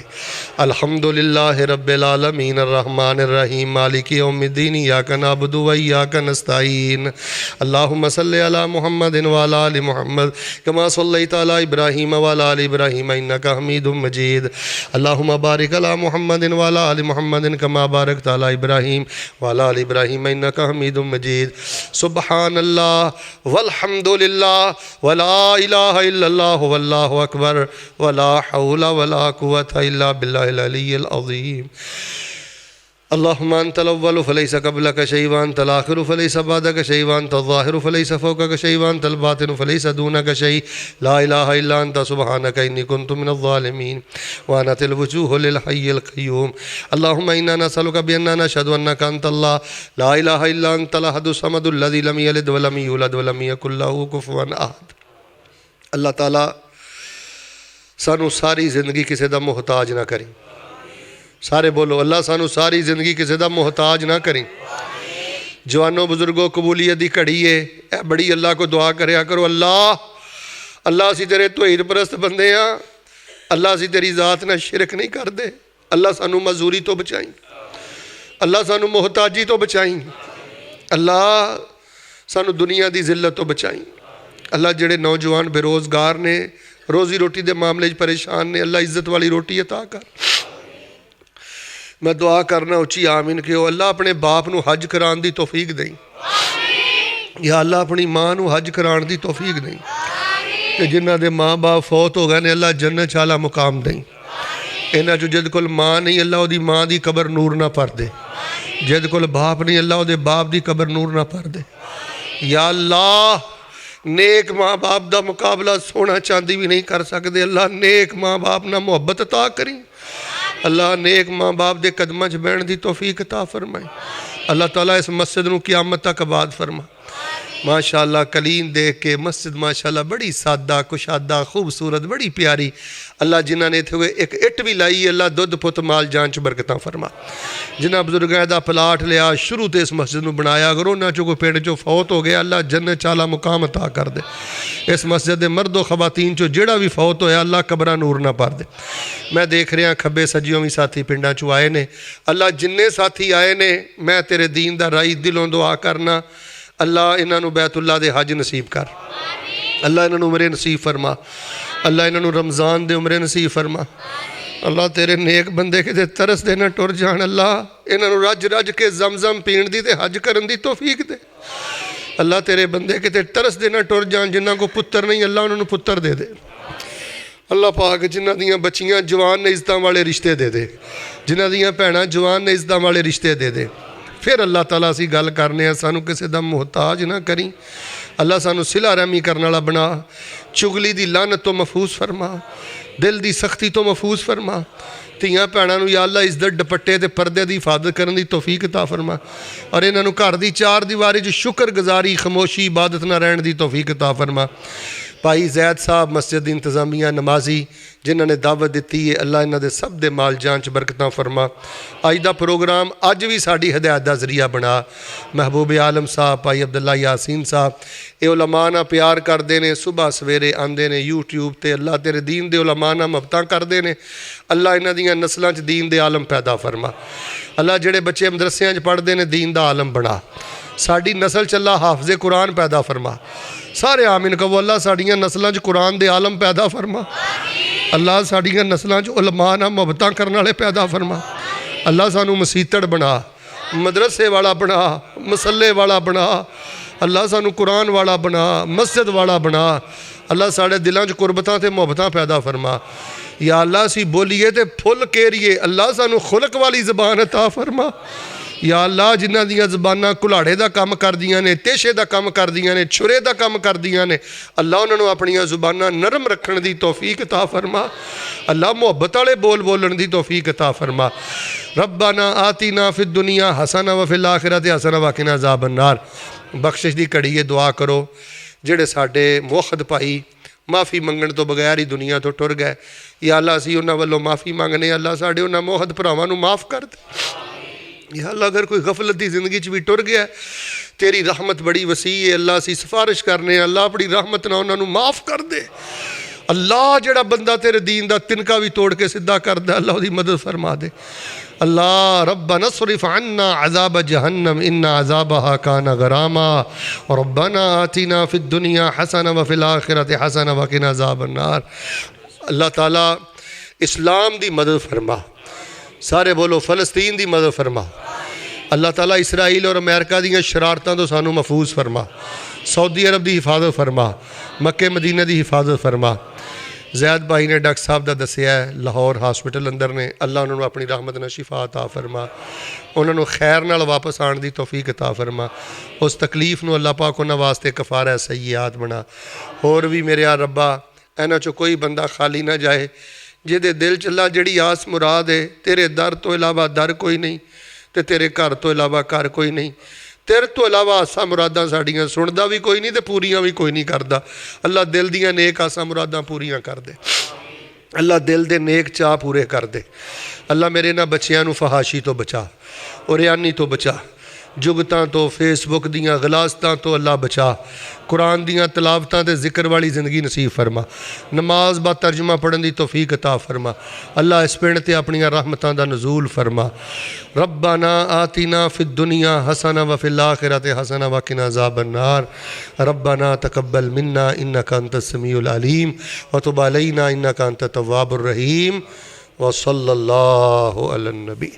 S1: अल्हम्दुलिल्लाह रब्बिल आलमीन अर्रहमानिर रहीम मालिकि यौमिद्दीन इय्याका नअबुदु व इय्याका नस्तईन। अल्लाहुम्मा सल्लि अला मुहम्मदिन व अला आलि मुहम्मद कमा सल्लैता अला इब्राहीम व अला आलि इब्राहीम इन्नका हमीदुम मजीद। अल्लाहुम्मा बारिक अला मुहम्मदिन व अला आलि मुहम्मदिन कमा बारकता अला इब्राहीम व अला आलि इब्राहीम इन्नका हमीदुम मजीद। सुब्हानल्लाह वल्हम्दुलिल्लाह वला इलाहा इल्लल्लाह वल्लाहु अकबर वला हौला वला कुव्वता इल्ला बिल्लाहिल अलिय्यिल अज़ीम। अल्लाहुम्मा अंतल अव्वलु फलैसा क़ब्लका शै'उन व अंतल आखिरु फलैसा बअदका शै'उन व अंतल ज़ाहिरु फलैसा फ़ौक़का शै'उन व अंतल बातिनु फलैसा दूनका शै'। ला इलाहा इल्ला अंता सुब्हानका इन्नी कुन्तु मिनज़ ज़ालिमीन व अनतिल वजूहु लिल हय्यिल क़य्यूम। अल्लाहुम्मा इन्ना नसअलुका बिअन्ना नशहदु अन्नका अंतल्लाह ला इलाहा इल्ला अंतल अहदुस समदुल लज़ी लम यलिद व लम यूलद व लम यकुल लहू कुफ़ुवन अहद। अल्लाह ताला सानू सारी जिंदगी किसी का मुहताज ना करें। सारे बोलो अल्लाह सानू सारी जिंदगी किसी का मुहताज ना करें। जवानों बुजुर्गों कबूलियत की घड़ी है, बड़ी अल्लाह को दुआ करया करो, अल्लाह अल्लाह असी तेरे तौहीद परस्त बंदे हाँ, अल्लाह असी तेरी ज़ात नाल शिरक नहीं करते। अल्लाह सानू मजूरी तो बचाई, अल्लाह सानू मुहताजी तो बचाई, अल्लाह सानू दुनिया की जिल्लत तो बचाई। अल्लाह जेड़े नौजवान बेरोज़गार ने, रोज़ी रोटी के मामले परेशान ने, अल्लाह इज्जत वाली रोटी अता कर। मैं दुआ करना उची आमीन कि अल्लाह अपने बाप नू हज कराने की तौफीक दें, या अल्लाह अपनी माँ नू हज कराने की तौफीक दें, कि जिन्हों के माँ बाप फौत हो गए ने अल्लाह जन्नत वाला मुकाम दें। इन्हां चों जिद कोल माँ नहीं अल्लाह उहदी माँ की कबर नूर ना भर दे, जिद कोल बाप नहीं अल्लाह उहदे बाप की कबर नूर ना भर दे। या अल्लाह नेक माँ बाप का मुकाबला सोना चांदी भी नहीं कर सकते, अल्लाह नेक माँ बाप ना मुहब्बत अता करी। अल्लाह नेक माँ बाप के कदमां च बैठण दी तौफीक अता फरमाए। अल्लाह ताला इस मस्जिद नूं क़यामत तक आबाद फरमा। माशाअल्लाह कलीन देख के मस्जिद माशाअल्लाह बड़ी सादा कुशादा खूबसूरत बड़ी प्यारी। अल्लाह जिन्हों ने इत्थे एक इट भी लाई अल्लाह दुध पुत माल जान च बरकतां फरमा। जिन्हां बुजुर्गों का प्लाट लिया शुरू तो इस मस्जिद नूं बनाया, अगर उन्हां चों कोई पिंड चों फौत हो गया अल्लाह जन्नत च आला मुकाम अता कर दे। इस मस्जिद के मर्दो खवातीन चो जिहड़ा भी फौत होया अल्लाह कबरां नूर ना भर दे। मैं देख रहा खब्बे सज्जियों भी साथी पिंडां चों आए ने। अल्लाह जिन्ने साथी आए ने मैं तेरे दीन दा राई दिलों दुआ करना अल्लाह इन्हों बैतुल्ला दे हज नसीब कर, अल्लाह इन्हों उमरे नसीब फरमा, अल्लाह इन्हों रमज़ान दे उमरे नसीब फरमा। अल्लाह तेरे नेक बंदे किते तरस देना टुर जान, अल्लाह इन्हों रज रज के जमजम पीण दी ते हज करन दी तौफीक दे। अल्लाह तेरे बंदे किते तरस देना टुर जान जिन्हों को पुत्र नहीं अल्लाह उन्होंने पुत्र दे दे। अल्लाह पाक जिन्हां दियां बच्चियां जवान ने इज्जतां वाले रिश्ते दे दे, जिन्हां दियां भैणां जवान ने इज्जतां वाले रिश्ते दे दे। फिर अल्लाह ताला असीं गल करने सानू किसी दा मुहताज ना करी, अल्लाह सानू सिला रहमी करने वाला बना, चुगली दी लानत तो महफूज फरमा, दिल दी सख्ती तो महफूज फरमा। ਧੀਆਂ ਭੈਣਾਂ ਨੂੰ या अल्लाह इज्जत दुपट्टे ते पर्दे की हिफाजत करने की तौफीक अता फरमा और इन्हों घर की चार दीवारी च शुक्रगुजारी खामोशी इबादत ना रहने की तौफीक अता फरमा। भाई जैद साहब मस्जिद इंतजामिया नमाजी जिन्होंने दावत दी है अल्लाह इन्हों सब दे माल जान च बरकतां फरमा। अज का प्रोग्राम अज भी साड़ी हदायत का जरिया बना। महबूब आलम साहब भाई अब्दुल्ला यासीन साहब ये उलमा ना प्यार करते हैं, सुबह सवेरे आते हैं यूट्यूब पर अल्लाह तेरे दीन दे उलमा ना मुहब्बत करते हैं। अल्लाह इन्हों दी नस्लों च दीन दे आलम पैदा फरमा। अल्लाह जेड़े बच्चे मदरसियां च पढ़ते हैं दीन का आलम बना। साड़ी नस्ल च अल्लाह हाफिज़े कुरान पैदा फरमा। सारे आमीन कहो अल्लाह साड़ियाँ नस्लों च कुरान दे आलम पैदा फरमा। अल्लाह साड़ियाँ नस्लों च उलमा नाल मुहब्बतां करने वाले पैदा फरमा। अल्लाह सानू मसीतड़ बना, मदरसे वाला बना, मसले वाला बना। अल्लाह सानू कुरान वाला बना, मस्जिद वाला बना। अल्लाह साढ़े दिलों च कुर्बतां ते मुहब्बतां पैदा फरमा। या अल्लाह असीं बोलीए तो फुल केरिए, अल्लाह सानू खुलक वाली ज़बान अता फरमा। या अल्लाह जिन्हां दियां ज़बानां कुल्हाड़े का काम करदियां ने, तेशे का काम करदियां ने, छुरे का काम करदियां ने, अल्लाह उन्होंने अपनियां ज़ुबानां नरम रखने की तौफीक अता फरमा। अल्लाह मुहब्बत वाले बोल बोलन की तौफीक अता फरमा। रब्बाना आतीना फिद दुनिया हसना व फिल आखिरति हसना व क़िना अज़ाबन नार। बख्शिश की घड़ी ये दुआ करो जेड़े साडे मुवहद भाई माफ़ी मंगण तो बगैर ही दुनिया तो टुर गए। या अल्लाह असीं उन्हां वल्लों माफ़ी मंगने अल्लाह साडे उन्हां मुवहद भरावां नूं माफ़ कर दे। या अल्लाह अगर कोई गफलत की जिंदगी च भी टुर गया तेरी रहमत बड़ी वसी है अल्लाह असीं सिफारिश करने अल्लाह अपनी रहमत नाल उन्हां नूं माफ़ कर दे। अल्लाह जेड़ा बंदा तेरे दीन का तिनका भी तोड़ के सीधा करदा अल्लाह उसकी मदद फरमा दे। अल्लाह रब्बना स्रिफ अन्ना अज़ाब जहन्नम इन्ना अज़ाबहा काना गरामा रब्बना आतिना फिद दुनिया हसना व फिल आखिरति हसना व क़िना अज़ाबन नार। अल्लाह ताला इस्लाम की मदद फरमा। सारे बोलो फ़लस्तीन की मदद फरमा। अल्लाह ताला इसराइल और अमेरिका दी शरारतों तो सानू महफूज फरमा। सऊदी अरब की हिफाजत फरमा, मक्के मदीने की हिफाजत फरमा। जैद भाई ने डॉक्टर साहब का दसिया है लाहौर हॉस्पिटल अंदर ने, अल्लाह उन्होंने अपनी रहमत नाल शिफा अता फरमा, उन्होंने खैर नाल वापस आने की तौफीक अता फरमा। उस तकलीफ नूं अल्लाह पाक उन्हां वास्ते कफारा सय्यात बना। होर भी मेरे यार रब्बा इन्हां चों कोई बंदा खाली ना जाए जिहदे दिल च अल्लाह जिहड़ी आस मुराद है तेरे दर तो इलावा दर कोई नहीं ते तेरे घर तो इलावा घर कोई नहीं, तेरे तो इलावा आसा मुरादां साड़ियां सुनदा भी कोई नहीं तो पूरियां भी कोई नहीं करदा। अल्लाह दिल दियां नेक आसा मुरादां पूरियां कर दे। अल्लाह दिल दे नेक चाह पूरे कर दे। अल्लाह मेरे इन्हां बच्चियां नूं फहाशी तो बचा, उरियानी तो बचा, जुगतां तो फेसबुक दियां गलासतां तो अल्लाह बचा, कुरान दियां तलावतां ते जिक्र वाली ज़िंदगी नसीब फरमा, नमाज बा तर्जुमा पढ़न दी तौफीक अता फरमा। अल्लाह इस पिंड ते अपनियां रहमतां दा नज़ूल फरमा। रब्बाना आतिना फिद दुनिया हसना व फिल आखिरति हसना व क़िना अज़ाबन नार। रब्बाना तक़ब्बल मिन्ना इन्नका अंतस समीउल अलीम व तुब अलैना इन्नका अंतत तव्वाबुर रहीम व सल्लल्लाहु अलन नबी।